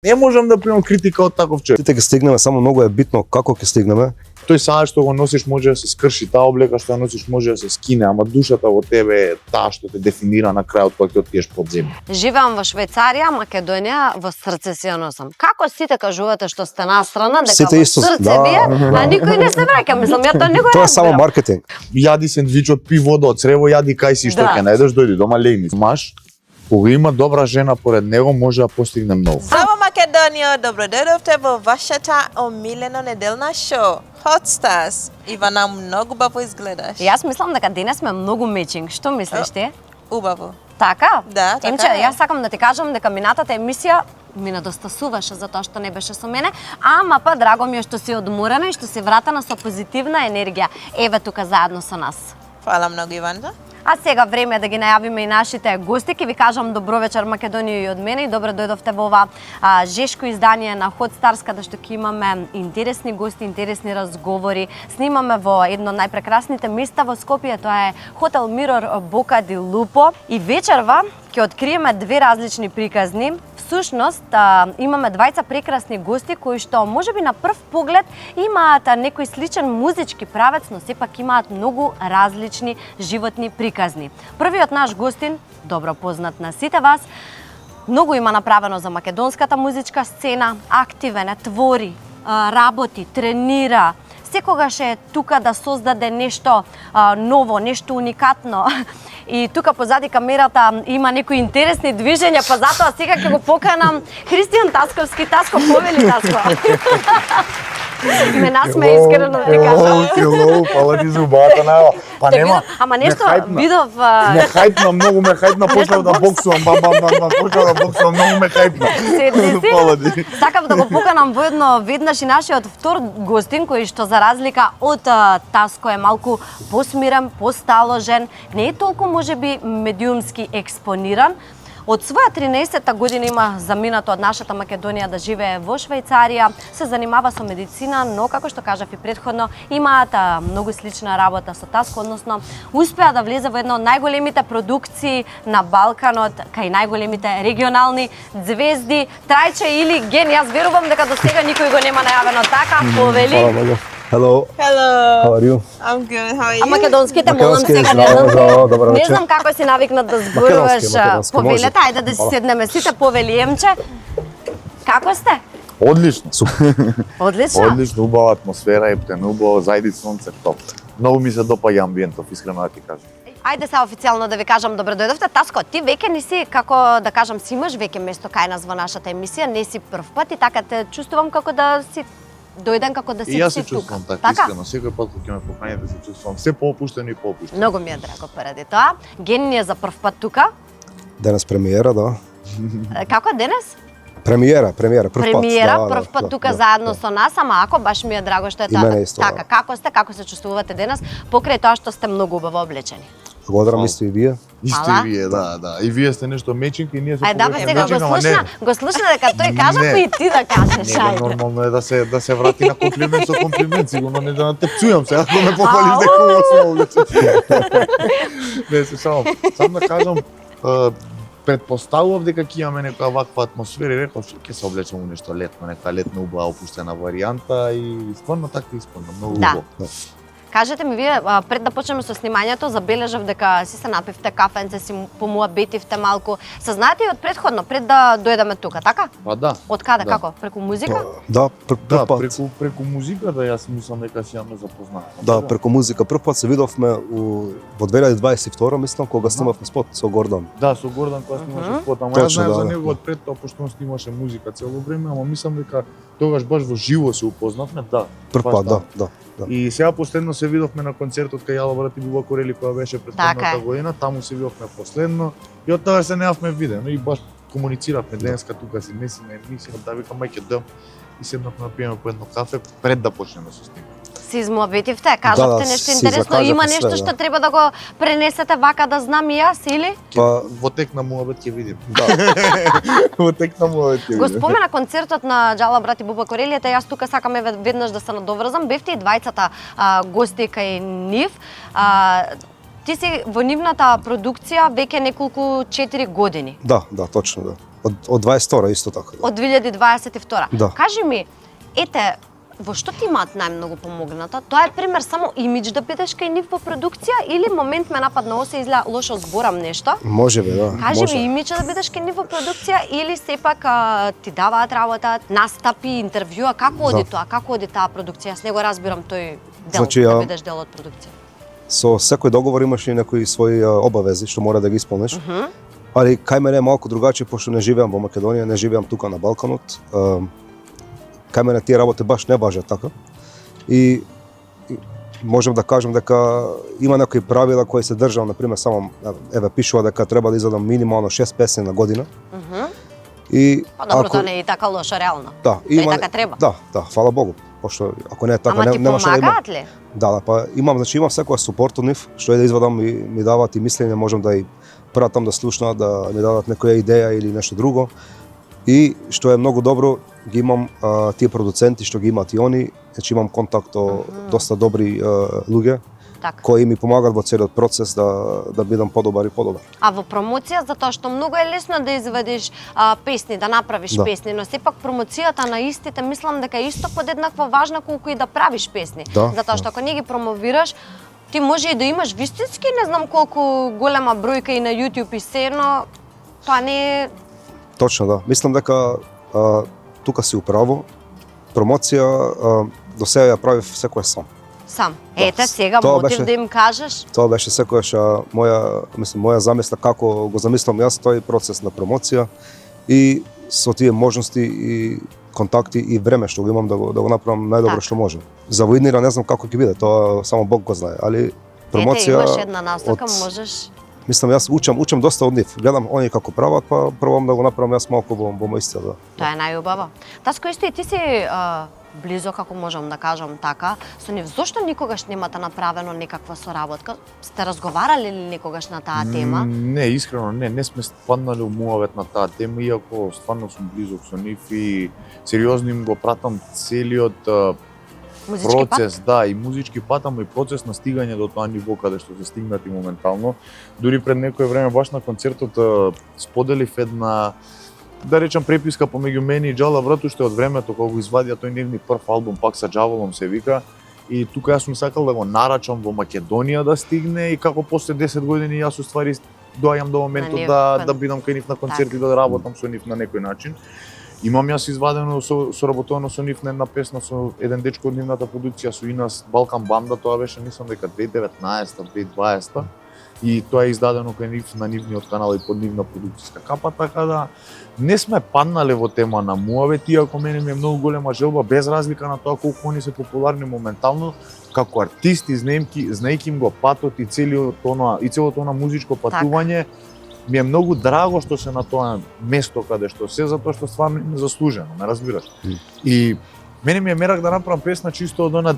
Не можам да примам критика од таков човек. Сите ќе стигнеме, само многу е битно како ќе стигнеме. Тој саат што го носиш може да се скрши, таа облека што ја носиш може да се скине, ама душата во тебе е таа што те дефинира на крајот кога ќе отидеш под земја. Живеам во Швајцарија, Македонија, во срце си ја носам. Како сите кажувате што сте настрана, дека Сите во исто, срце да. вие, а никој не се враќа, мислам, ја тоа не го Тоа е само разбирам. маркетинг. Јади сендвичот, пи вода од црево, јади кај си што Да. ќе најдеш, дојди дома легни. Маш, кога има добра жена поред него, може да постигне многу. Здраво, Македонија! Добро дојдовте во вашата омилено неделна шоу. Hot Stars. Ивана, многу баво изгледаш. Јас мислам дека денес сме многу мечинг. Што мислиш ти? Убаво. Така? Да, така Емче, е. јас сакам да ти кажам дека минатата емисија ми недостасуваше затоа што не беше со мене, ама па драго ми е што си одморена и што си вратена со позитивна енергија. Еве тука заедно со нас. Фала многу, Иванка. А сега време е да ги најавиме и нашите гости. Ке ви кажам добро вечер Македонија и од мене и добро дојдовте во ова жешко издание на Hot Stars, каде што ќе имаме интересни гости, интересни разговори. Снимаме во едно од најпрекрасните места во Скопје, тоа е Хотел Мирор Бока ди Лупо. И вечерва ќе откриеме две различни приказни. Всушност, имаме двајца прекрасни гости кои што можеби на прв поглед имаат некој сличен музички правец, но сепак имаат многу различни животни приказни. Првиот наш гостин, добро познат на сите вас, многу има направено за македонската музичка сцена, активен е, твори, работи, тренира, секогаш е тука да создаде нешто ново, нешто уникатно. И тука позади камерата има некои интересни движења, па затоа сега ќе го поканам Христијан Тасковски. Таско, повели Таско. Ме насме искрено да ти кажам. Hello, фала ти за убавата најава. Па нема. Ама нешто ме хајпна. видов... Ме хајпна, многу ме хајпна, почнав да боксувам, бам, почнав да боксувам, многу ме хајпна. Седни си. Фала ти. Сакав да го поканам воедно веднаш и нашиот втор гостин, кој што за разлика од Таско е малку посмирен, посталожен, не е толку можеби медиумски експониран. Од своја 13-та година има заминато од нашата Македонија да живее во Швајцарија, се занимава со медицина, но како што кажав и претходно, имаат многу слична работа со Таско, односно успеа да влезе во една од најголемите продукции на Балканот, кај најголемите регионални звезди, Трајче или Ген. Јас верувам дека до сега никој го нема најавено така, повели. Hello. Hello. How are you? I'm good. How are А you? македонските молам Македонски, сега, не здраво, знам, здраво, добро не вечер. знам како си навикнат да зборуваш Македонски, повелете, може. ајде да си седнеме сите, повели Емче. Како сте? Одлично. Одлично. Одлично, убава атмосфера, ептен, убаво, зајди сонце, топ. Многу ми се допаѓа амбиентов, искрено да ти кажам. Ајде сега официјално да ви кажам добро дојдовте. Таско, ти веќе не си, како да кажам, си имаш веќе место кај нас во нашата емисија, не си прв пат и така те чувствувам како да си дојден, како да И си јас си се чувствувам тука. така, искрено, секој пат кога ќе ме поканите се чувствувам се поопуштено и поопуштено. Многу ми е драго поради тоа. Ген ни е за прв пат тука. Денес премиера, да. Како денес? Премиера, прв пат. Премиера, да, прв пат да, тука да, заедно да. со нас, ама ако баш ми е драго што е И мене исто, така. да. Како сте, како се чувствувате денес, покрај тоа што сте многу убаво облечени? Благодарам Фала. исто и вие. Исто Фала. и вие, да. И вие сте нешто мечинг и ние се Ај да бе, повеќе сега мечинг, ама го слушна дека тој кажа, Не. па и ти да кажеш, Не, бе, ајде. нормално е да се врати на комплимент со комплимент, сигурно не да те пцујам сега, ако ме похвалиш дека убаво сум облечен. Не, се само да кажам, предпоставував дека ќе имаме некоја ваква атмосфера и реков ќе се облечам у нешто летно, нека летна убава опуштена варијанта и стварно така исполна, многу Да. убаво. Кажете ми вие, пред да почнеме со снимањето, забележав дека си се напивте кафенце, си помуабетивте малку. Се знаете и од претходно, пред да дојдеме тука, така? Па да. Од каде, Да. како? Преку музика? Да, прв Да, пат. преку музиката јас мислам дека си ја ме запознав. Да, преку музика. Прв пат се видовме во 2022, мислам, кога снимавме спот со Гордан. Да, со Гордан кога снимаше спот, ама јас Точно, знаев да, за да. него од пред тоа, пошто он снимаше музика цело време, ама мислам дека тогаш баш во живо се упознавме, да. Прв баш пат, да, да. да. И сега последно се видовме на концертот кај Јала брат и Буба Корели која беше Така претходната е. година, таму се видовме последно и од тоа се неавме видено и баш комунициравме денеска тука си не си на емисија, да викам мајке дом и седнавме да пиеме по едно кафе пред да почнеме со снимање. Си измуабетивте, кажавте Да, нешто си интересно, закажав има и нешто све, што да. треба да го пренесете вака да знам и јас, или? Па, Во тек на муабет ќе видим. да. Во тек на муабет ќе Го видим. спомена концертот на Џала брат и Буба Корелијата, јас тука сакам веднаш да се надоврзам. Бевте и двајцата гости кај нив. Ти си во нивната продукција веќе неколку 4 години. Да, точно, да. Од 22 исто така. Од 2022. Да. Кажи ми, ете, во што ти имаат најмногу помогната? Тоа е пример само имидж да бидеш кај нив во продукција или момент ме нападна осе изгледа лошо зборам нешто? Може би, да. Кажи може. ми имидж да бидеш кај нив во продукција или сепак ти даваат работа, настапи, интервјуа, како оди тоа? Како оди таа продукција? Јас не го разбирам тој дел Значи, да бидеш дел од продукција. Со секој договор имаш и некои своји обавези што мора да ги исполниш. Ali кај мене е малку другачи, пошто не живеам во Македонија, не живеам тука на Балканот. Кај мене тие работи баш не важат така. И можем да кажем дека има некои правила кои се држам, например, само еве пишува дека треба да изадам минимално 6 песни на година. И Па добро, тоа не е и така лошо реално. Да, Тоа и така треба. Да, фала Богу. Пошто ако не е така, Ама ти немаше да имам. помагаат ли? Да, па имам секоја суporт од нив, што е да извадам и ми даваат и мислење, можам да и пратам да слушнат, да ми дадат некоја идеја или нешто друго. И што е многу добро, ги имам тие продуценти што ги имаат и они, значи имам контакт до доста добри луѓе Така. кои ми помагаат во целиот процес да бидам подобар и подобар. А во промоција, затоа што многу е лесно да извадиш песни, да направиш Да. песни, но сепак промоцијата на истите мислам дека е исто подеднакво важна колку и да правиш песни. Да, Затоа што ако не ги промовираш, ти може и да имаш вистински не знам колку голема бројка и на YouTube и се, но тоа не е... Точно, да. Мислам дека тука си управо. Промоција до сега ја правив секој сам. Сам. Да. Ете, сега Тоа мотив беше- да им кажеш. Тоа беше секојаш моја замисла како го замислам јас тој процес на промоција и со тие можности и контакти и време што го имам да го направам најдобро Така. што можам. За воиднира не знам како ќе биде, тоа само Бог го знае, али промоција Ете, имаш една насока, можеш... Мислам јас учам доста од нив. Гледам они како прават, па пробам да го направам јас малку во мој стил, да. Тоа е најубаво. Таско, исто и ти си близо, како можам да кажам така, со нив. Зошто никогаш немате направено некаква соработка? Сте разговарали ли некогаш на таа тема? Не, искрено не сме спаднале у муавет на таа тема, иако стварно сум близок со нив и сериозно им го пратам целиот Музички процес, да, и музички пат, ама и процес на стигање до тоа ниво каде што се стигнати моментално. Дури пред некое време баш на концертот споделив една, да речам, преписка помеѓу мене и Джала брат, уште од времето кога го извадија тој нивни прв албум, пак са Джаволом се вика. И тука јас сум сакал да го нарачам во Македонија да стигне и како после 10 години јас уствари доаѓам до моментот нив, да бидам кај нив на концерти, да работам со нив на некој начин. Имам јас извадено соработувано со нив на една песна со еден дечко од нивната продукција со Инас Балкан Банда, тоа беше мислам дека 2019-2020 и тоа е издадено кај нив на нивниот канал и под нивна продукцијска капа, така да не сме паднале во тема на муавет, иако мене ми е многу голема желба, без разлика на тоа колку они се популарни моментално, како артисти, знаејќи им го патот и целото она музичко патување, ми е многу драго што се на тоа место каде што се, затоа што стварно им е заслужено, ме разбираш. И мене ми е мерак да направам песна чисто од она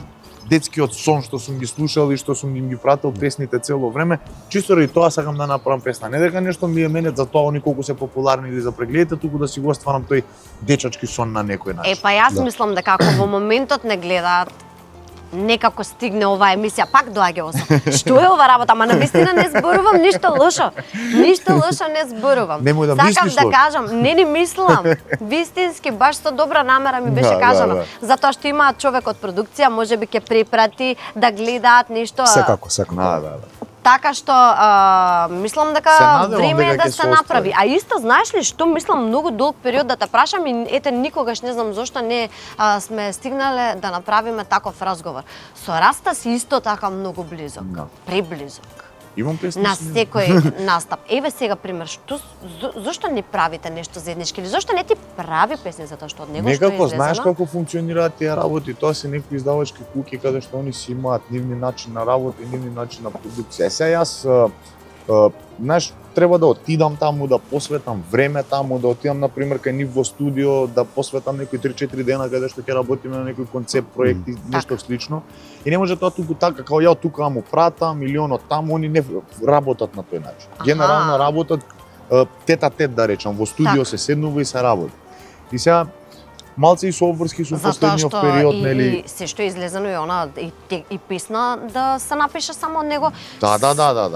детскиот сон што сум ги слушал и што сум им ги пратил песните цело време, чисто ради тоа сакам да направам песна. Не дека нешто ми е мене за тоа они колку се популарни или за прегледите, туку да си го стварам тој дечачки сон на некој начин. Па јас Да. мислам дека ако во моментот не гледаат, некако стигне оваа емисија, пак доаѓа осо. Што е ова работа? Ама навистина не зборувам ништо лошо. Ништо лошо не зборувам. Немој да Сакам мислиш да лошо. кажам, не мислам. Вистински, баш со добра намера ми беше Да, кажано. да. Затоа што имаат човек од продукција, можеби ќе препрати да гледаат нешто. Секако. Да. Така што мислам дека Се надевам време е дека да ќе се се направи. оствари. А исто знаеш ли што мислам многу долг период да те прашам и ете никогаш не знам зошто не сме стигнале да направиме таков разговор. Со Раста си исто така многу близок. Да. Преблизок. Имам песни На со нив. секој настап. Еве сега пример, зошто не правите нешто заеднички или зошто не ти прави песни затоа што од него што е Некако знаеш излезено? како функционираат тие работи, тоа се некои издавачки куќи каде што они си имаат нивни начин на работа и нивни начин на продукција. Сега јас знаеш, треба да отидам таму, да посветам време таму, да отидам на пример кај нив во студио, да посветам некои 3-4 дена каде што ќе работиме на некој концепт, проект и нешто слично. И не може тоа туку така, како ја тука му пратам или оно таму, они не работат на тој начин. Аха. Генерално работат тет-а-тет, да речам, во студио Така. се седнува и се работи. И сега малце и со обврски со последниот период, нели? И се што е излезено и она и песна да се напише само од него. Да.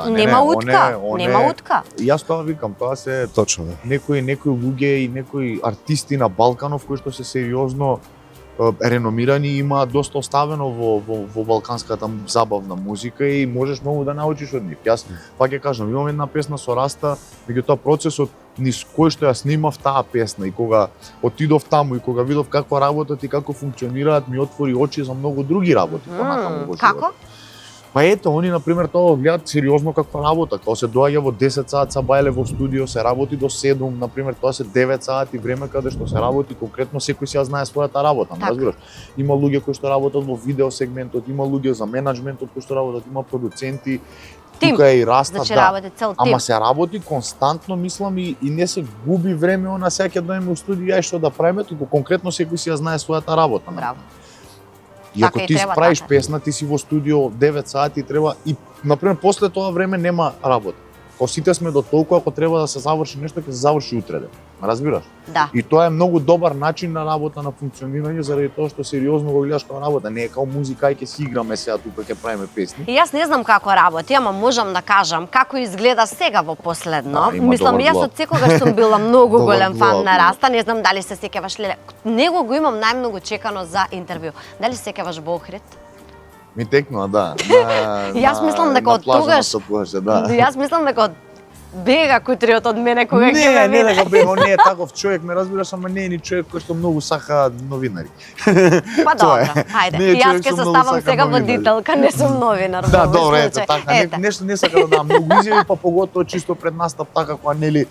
Нема утка, нема утка. Јас тоа викам, тоа се Точно, да. некои луѓе и некои артисти на Балканов кои што се сериозно реномирани и имаат доста оставено во балканската забавна музика и можеш многу да научиш од нив. Јас пак ќе кажам, имам една песна со Раста, меѓутоа процесот низ кој што ја снимав таа песна и кога отидов таму и кога видов како работат и како функционираат, ми отвори очи за многу други работи понатаму во животот. Како? Па ето, они например тоа го гледаат сериозно каква работа, кога се доаѓа во 10 саат са бајле во студио, се работи до 7, например, тоа се 9 сати време каде што се работи конкретно, секој си ја знае својата работа, Така. разбираш? Има луѓе кои што работат во видео сегментот, има луѓе за менаџментот кои што работат, има продуценти, Тим. тука е и Раста, Значи да. работи цел тим. Ама се работи константно, мислам, и не се губи време, она сега ќе дојдеме у студио, ја што да правиме, туку конкретно секој си ја знае својата работа. Браво. И ако Така и ти треба, правиш така. песна, ти си во студио 9 сати, треба и например после тоа време нема работа. Кога сите сме до толку, ако треба да се заврши нешто, ќе се заврши утре. Разбираш? Да. И тоа е многу добар начин на работа, на функционирање, заради тоа што сериозно го гледаш како работа. Не е како музика, ај ќе си играме сега тука ќе правиме песни. И јас не знам како работи, ама можам да кажам како изгледа сега во последно. Да, има Мислам, добар јас глав. од секогаш сум била многу Добар голем фан глав, на да. Раста, не знам дали се сеќаваш Леле. Него го имам најмногу чекано за интервју. Дали се сеќаваш во Охрид? Ми текнува, да. Јас мислам дека од тогаш- да. Јас мислам дека бега кутриот од мене кога ќе Не, ме не виде. дека бе, он не е таков човек, ме разбираш, ама не е ни човек кој што многу сака новинари. Па Тоа добро, е. хајде. Не е Јас човек ќе со се многу ставам сака сега во новинари. дителка, не сум новинар. во Да, овој добро, ето случај. така. Ете. Нешто не сака да дам многу изјави, па поготово чисто пред настап така кога нели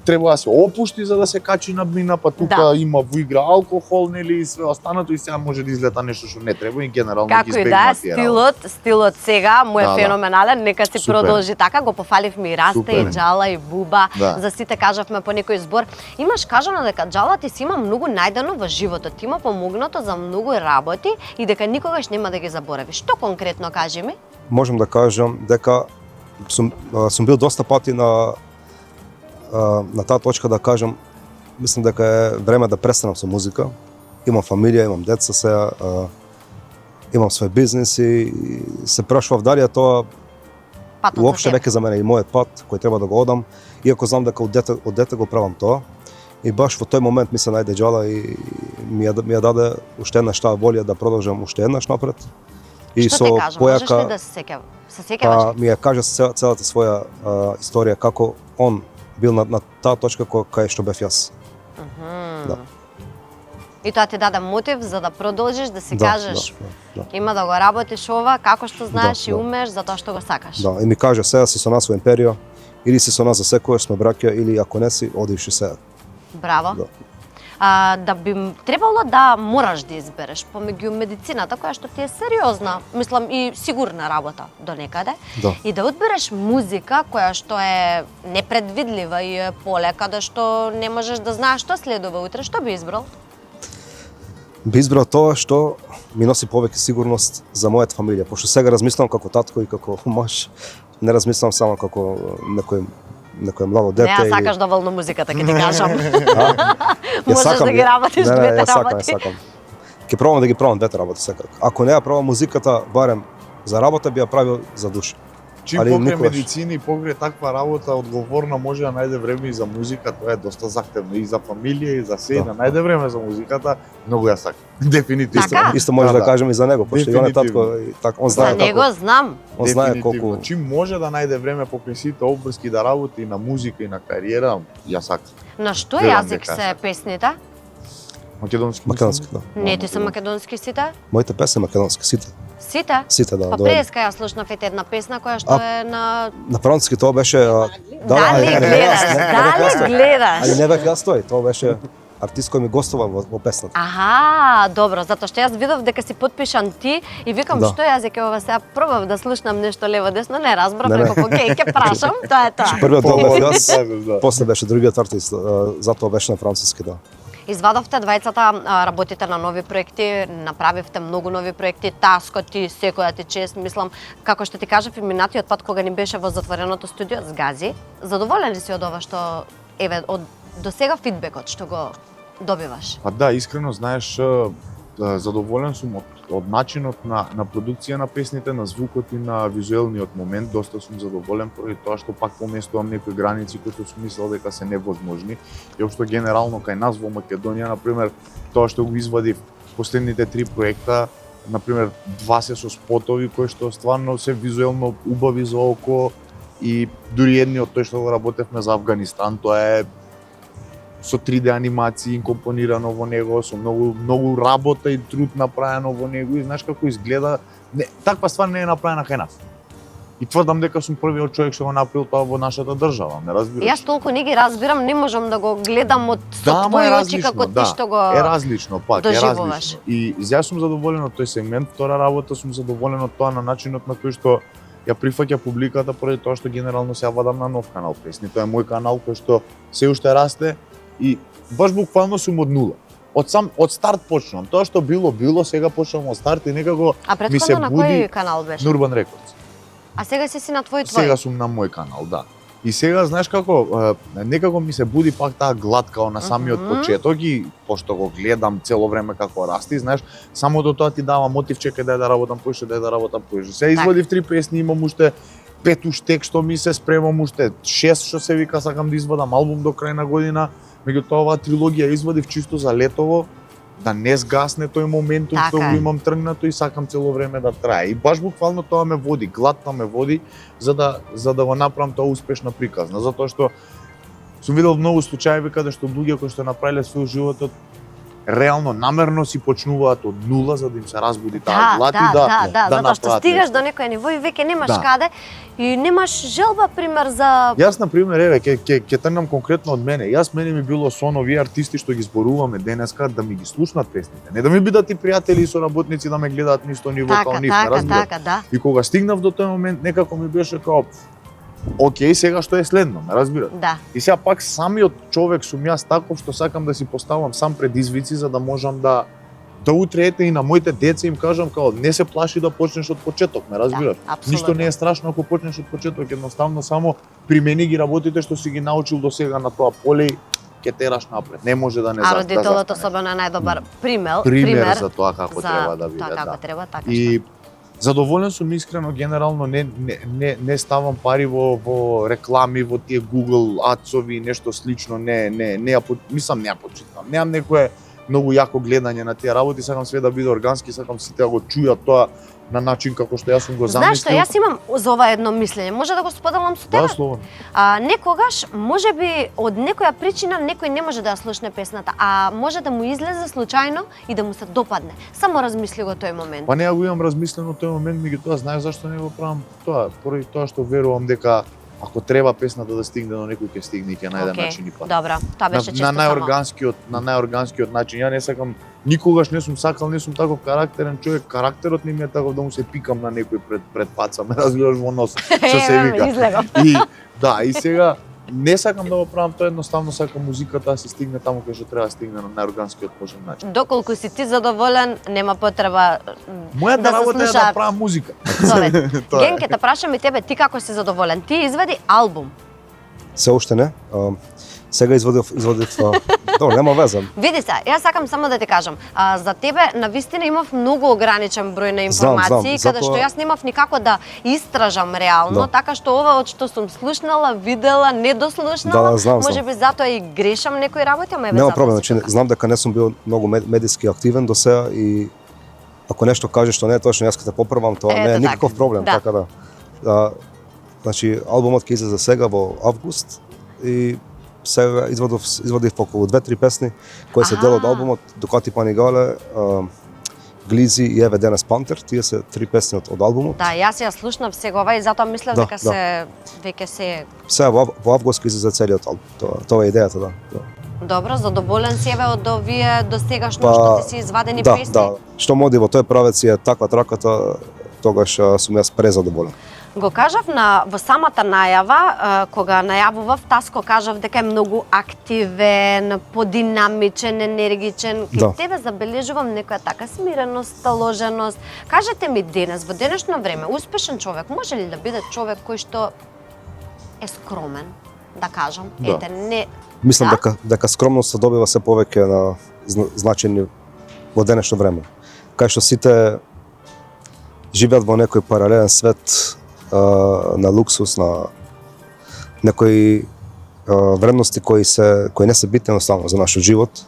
треба да се опушти за да се качи на бина, па тука Да. има во игра алкохол, нели и све останато и сега може да излета нешто што не треба и генерално ги Како и да, избегнат тие работи. стилот сега му е Да, да. феноменален, нека си Супер. продолжи така, го пофаливме и Раста, Супер. и Джала, и Буба, Да. за сите кажавме по некој збор. Имаш кажано дека Джала ти си има многу најдено во животот, ти има помогнато за многу работи и дека никогаш нема да ги заборавиш. Што конкретно кажи ми? Можам да кажам дека сум бил доста пати на таа точка да кажам, мислам дека е време да престанам со музика. Имам фамилија, имам деца сега, имам свој бизнес и се прашував дали е тоа Патот за уопште тебе. веќе за мене и мојот пат кој треба да го одам, иако знам дека од дете го правам тоа. И баш во тој момент ми се најде Джала и ми ја даде уште еднаш таа волја да продолжам уште еднаш напред. И Што со ти кажа? Можеш ли појака да се сеќаваш? Се сеќаваш ли? ми ја кажа целата своја историја како он бил на таа точка кај што бев јас. Да. И тоа ти даде мотив за да продолжиш, да си кажеш да. има да го работиш ова како што знаеш и да. умееш затоа што го сакаш. Да, и ми кажа сега си со нас во империо, или си со нас за секојаш сме браќа, или ако не си, одиш и сега. Браво. Да. Да би требало да мораш да избереш помеѓу медицината која што ти е сериозна, мислам и сигурна работа до некаде, Да. и да одбереш музика која што е непредвидлива и е поле каде што не можеш да знаеш што следува утре, што би избрал? Би избрал тоа што ми носи повеќе сигурност за мојата фамилија, пошто сега размислам како татко и како маж, не размислам само како некој младо дете. Не, ја сакаш доволно музиката, ќе ти кажам. Ја Можеш сакам, да ги работиш не, двете ја сакам, работи. Ја сакам. Ќе пробам да ги пробам двете работи секако. Ако не ја пробам музиката, барем за работа би ја правил за душа. Чим Али покрај никогаш. медицини и покрај таква работа одговорна може да најде време и за музика, тоа е доста захтевно и за фамилија и за се, Да. да најде време за музиката, многу ја сакам. Дефинитивно. Така? Исто може да кажем и за него, пошто и он е Дефинитивно. татко и така, он За знае него како, знам. он знае Дефинитивно. колку Чим може да најде време покрај сите обврски да работи и на музика и на кариера, ја сакам. На што Верувам јазик дека се сакам. песните? Македонски. македонски, да. Не, ти се македонски сите? Моите песни македонски, сите. Сите? Да, Па доведен. преска ја слушнав ете една песна која што е на... На француски тоа беше Дали гледаш? Дали гледаш? Али не бев јас тој, тоа беше артист кој ми гостува во песната. Аха, добро, затоа што јас видов дека си подпишан ти и викам Да. што јазик е ова сега пробав да слушнам нешто лево десно, не разбрав, Не, не. реков окей, ќе прашам, тоа е тоа. Првиот тоа бев Повод, јас, кажеш, да. после беше другиот артист, затоа беше на француски, да. Извадовте двајцата, работите на нови проекти, направивте многу нови проекти, таскот ти, секоја ти чест, мислам, како што ти кажав и минатиот пат кога ни беше во затвореното студио згази. Задоволен ли си од ова што еве од до сега фидбекот што го добиваш? Па да, искрено, знаеш, задоволен сум од начинот на продукција на песните, на звукот и на визуелниот момент. Доста сум задоволен поради тоа што пак поместувам некои граници кои што сум мислел дека се невозможни. И општо генерално кај нас во Македонија, например, тоа што го извадив последните 3 проекта, например, 2 се со спотови кои што стварно се визуелно убави за око и дури едниот тој што го работевме за Авганистан, тоа е со 3D анимации инкомпонирано во него, со многу работа и труд направено во него и знаеш како изгледа, таква ствар не е направена кај нас. И тврдам дека сум првиот човек што го направил тоа во нашата држава, ме разбираш? Јас толку не ги разбирам, не можам да го гледам од со твои очи како ти што го е различно, пак е доживуваш. различно. И јас сум задоволен од тој сегмент, втора работа сум задоволен од тоа на начинот на кој што ја прифаќа публиката поради тоа што генерално се вадам на нов канал песни. Тоа е мој канал кој што се уште расте и баш буквално сум од нула. Од старт почнувам. Тоа што било, сега почнувам од старт и некако ми се предходно на буди кој канал беше? Urban Records. А сега си на твој? Сега сум на мој канал, да. И сега, знаеш како, некако ми се буди пак таа глад као на самиот почеток и пошто го гледам цело време како расти, знаеш, само до тоа ти дава мотив, чекај да работам поише, да работам поише. Се извадив 3 песни, имам уште 5 уштек што ми се спремам, уште 6 што се вика сакам да извадам албум до крај на година. Меѓутоа оваа трилогија извадив чисто за летово, да не сгасне тој моментум што го имам тргнато и сакам цело време да трае. И баш буквално тоа ме води, гладта ме води за да го направам тоа успешна приказна, затоа што сум видел многу случаи каде што луѓе кои што направиле свој животот реално намерно си почнуваат од нула за да им се разбуди таа глад и да затоа што стигаш до некој ниво и веќе немаш каде и немаш желба пример за Јас на пример еве ќе тргнам конкретно од мене. Мене ми било сон овие артисти што ги зборуваме денеска да ми ги слушнат песните. Не да ми бидат и пријатели и соработници да ме гледаат на исто ниво како нив, разбираш. Да. И кога стигнав до тој момент некако ми беше као окей, сега што е следно, ме разбираш? Да. И сега пак самиот човек сум јас таков што сакам да си поставам сам предизвици за да можам да утре ете и на моите деца им кажам као не се плаши да почнеш од почеток, ме разбираш? Ништо не е страшно ако почнеш од почеток, едноставно само примени ги работите што си ги научил до сега на тоа поле и ќе тераш напред. Не може да не А родителот особено е најдобар пример за тоа како треба да биде. Како треба, така што. И задоволен сум искрено, генерално не ставам пари во реклами, во тие Google Ads-ови, нешто слично, не ја почитам. Немам некое многу јако гледање на тие работи, сакам све да биде органски, сакам сите да го чујат тоа на начин како што јас сум го замислил. Знаеш што, јас имам за ова едно мислење, може да го споделам со тебе? Да, слободно. Некогаш, можеби од некоја причина некој не може да ја слушне песната, а може да му излезе случајно и да му се допадне. Само размисли го тој момент. Па не ја го имам размислено тој момент, меѓутоа знаеш зашто не го правам тоа? Поради тоа што верувам дека ако треба песната да стигне до некој ќе стигне и ќе најде начин и пат. Добра, тоа беше чисто на најорганскиот начин. Ја не сакам, никогаш не сум сакал, не сум таков карактерен човек. Карактерот ми е таков да му се пикам на некој пред фаца, ме разбираш во нос, што се вика. И сега не сакам да го правам тоа, едноставно сакам музиката да се стигне таму кај што треба да стигне на најорганскиот можен начин. Доколку си ти задоволен, нема потреба Мојата работа е да правам музика. Ген, ќе те прашам и тебе, ти како си задоволен? Ти извади албум. Се уште не. Сега извадив добро, нема веза. Види се, јас сакам само да ти кажам, за тебе навистина имав многу ограничен број на информации, каде што јас немав никако да истражам реално, така што ова од што сум слушнала, видела, не дослушнала, можеби затоа и грешам некои работи, ама нема проблем, значи знам дека не сум бил многу медиски активен до сега и ако нешто кажеш што не е точно, јас ќе те поправам, тоа не е никаков проблем, така да. Значи албумот ќе излезе сега во август и сега извадив околу 2-3 песни кои се дел од албумот Дукати Панигале, Глизи и Еве Денес Пантер, тие се 3 песни од албумот. Да, јас ја слушнав сегова и затоа мислев дека се веќе се сега во август ќе излезе целиот албум. Тоа е идејата, да. Добро, задоволен си еве од овие достигашно што ти си извадени песни? Да, што моди во тој правец е таква траката, тогаш сум јас презадоволен. Го кажав во самата најава, кога најавував Таско, кажав дека е многу активен, подинамичен, енергичен. Кај тебе забележувам некоја така смиреност, сталоженост. Кажете ми денес, во денешно време, успешен човек може ли да биде човек кој што е скромен? да кажам. Да. Ете, не Мислам Да? дека скромноста добива се повеќе на значење во денешно време. Кај што сите живеат во некој паралелен свет на луксус, на некои вредности кои не се битни едноставно за нашиот живот.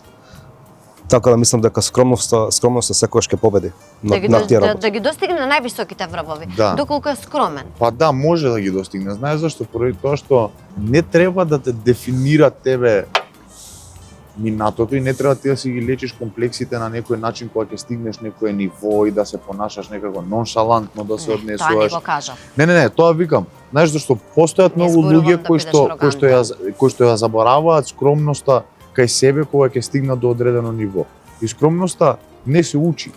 Така да мислам дека скромноста секогаш ќе победи на тие работи. да ги достигне на највисоките врвови, Да. доколку е скромен. Па да, може да ги достигне. Знаеш зашто? Поради тоа што не треба да те дефинира тебе минатото и не треба ти да си ги лечиш комплексите на некој начин кога ќе стигнеш некое ниво и да се понашаш некако ноншалантно, да се Тоа не однесуваш. го кажа. Не, тоа викам. Знаеш зашто постојат Не многу зборувам луѓе да кои бидеш што ја забораваат скромноста кај себе кога ќе стигнат до одредено ниво. И скромноста не се учи.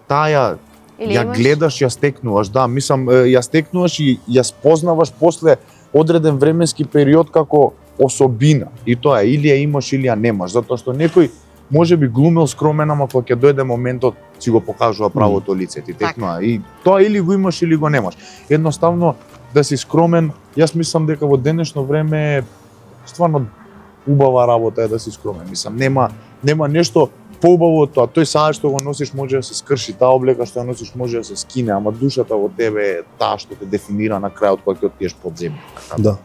Таа Или ја имаш- гледаш, ја стекнуваш, да, мислам, ја стекнуваш и ја спознаваш после одреден временски период како особина. И тоа е, или ја имаш или ја немаш, затоа што некој може би глумел скромен, ама кога ќе дојде моментот си го покажува правото лице, ти текнува. И тоа или го имаш или го немаш. Едноставно да си скромен, јас мислам дека во денешно време е стварно убава работа е да си скромен. Мислам, нема нешто поубаво од тоа. Тој саат што го носиш може да се скрши, таа облека што ја носиш може да се скине, ама душата во тебе е таа што те дефинира на крајот кога ќе отидеш под земја. Да.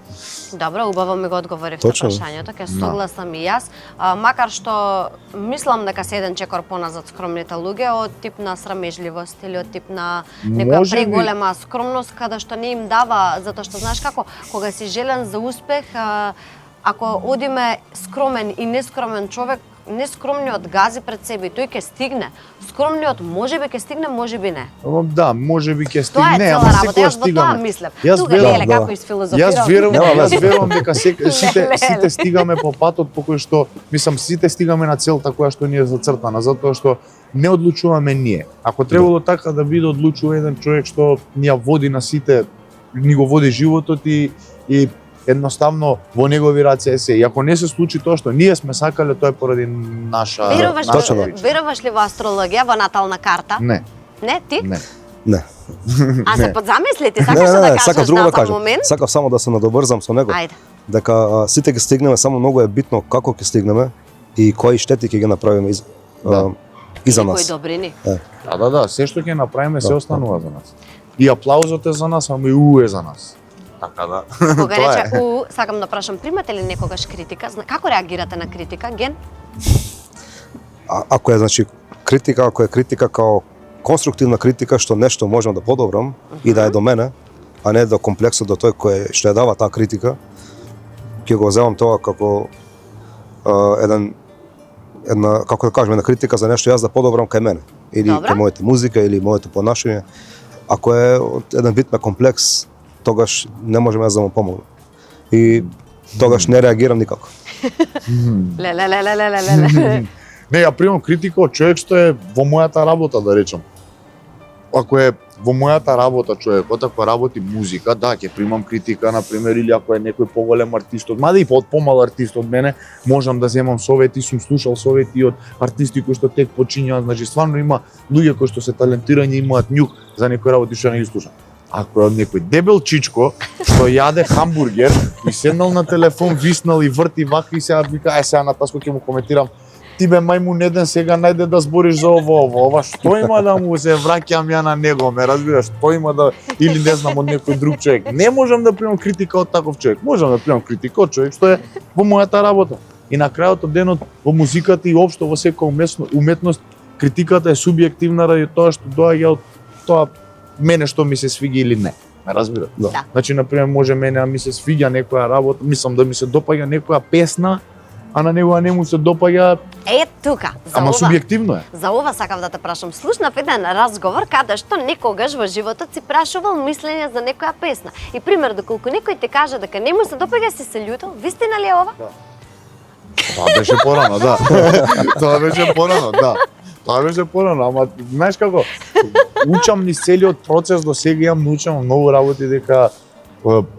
Добро, убаво ми го одговоривте Точно. прашањето, ќе согласам и јас. Макар што мислам дека се еден чекор поназад скромните луѓе од тип на срамежливост или од тип на некоја Може би. преголема скромност каде што не им дава, затоа што знаеш како, кога си желен за успех, ако одиме скромен и нескромен човек, нескромниот гази пред себе и тој ќе стигне. Скромниот можеби ќе стигне, можеби не. Да, може би ќе Тоа е стигне, цела ама работа, секогаш јас во тоа стигаме. мислам. Јас Тука верувам, леле да. како изфилозофирам. Јас верувам дека сите Леле. стигаме по патот по кој што, мислам, сите стигаме на целта која што ни е зацртана, затоа што не одлучуваме ние. Ако требало така да биде одлучува еден човек што ни ја води на сите, ни го води животот и едноставно во негови раце е се. И ако не се случи тоа што ние сме сакале, тоа е поради наша Точно. Веруваш ли во астрологија, во натална карта? Не, Не, ти? не. Не. А се Не. подзамисли, ти сакаш да кажеш сакам друго да датум кажам. момент? Сакам само да се надобрзам со него. Ајде. Дека сите ќе стигнеме, само многу е битно како ќе стигнеме и кои штети ќе ги направиме Да. и за Кои нас. добрини. Да, се што ќе направиме се Да, останува за нас. И аплаузот е за нас, ама и е за нас. Така да. Кога Тоа рече е. сакам да прашам, примате ли некогаш критика? Како реагирате на критика, Ген? Ако е значи критика, ако е критика као конструктивна критика што нешто можам да подобрам и да е до мене, а не до комплексот до тој кој што ја дава таа критика, ќе го земам тоа како една како да кажеме една критика за нешто јас да подобрам кај мене или Добра. кај мојата музика или моето понашање. Ако е од еден вид на комплекс, тогаш не можеме да му помогнем. И тогаш не реагирам никако. Леле. Не, ја примам критика од човек што е во мојата работа, да речам. Ако е во мојата работа човекот, ако работи музика, да, ќе примам критика, например, или ако е некој поголем артист од мене, и помал артист од мене, можам да земам совети, сум слушал совети од артисти кои што тек почињаат, значи стварно има луѓе кои што се талентирани, имаат нюх за некои работи што не ги слушам. Ако е од некој дебел чичко што јаде хамбургер и седнал на телефон, виснал и врти вака и сега вика, сега на таско ќе му коментирам, ти бе мајмун еден сега најде да збориш за ова што има да му се враќам ја на него, ме разбираш, што има да, или не знам од некој друг човек. Не можам да примам критика од таков човек, можам да примам критика од човек што е во мојата работа. И на крајот од денот во музиката и општо во секоја уметност, критиката е субјективна ради тоа што доаѓа од тоа мене што ми се свиѓа или не. Ме разбираш? Да. Значи, например, може мене да ми се свиѓа некоја работа, мислам да ми се допаѓа некоја песна, а на него не му се допаѓа, Е, тука, за ама ова. субјективно е. За ова сакав да те прашам. Слушнав еден разговор каде што некогаш во животот си прашувал мислење за некоја песна. И пример, доколку некој ти каже дека не му се допаѓа, си се љутил, вистина ли е ова? Тоа беше порано, да. Тоа беше порано, да. Тоа беше порано, ама знаеш како, учам низ целиот процес до сега, имам научам многу работи дека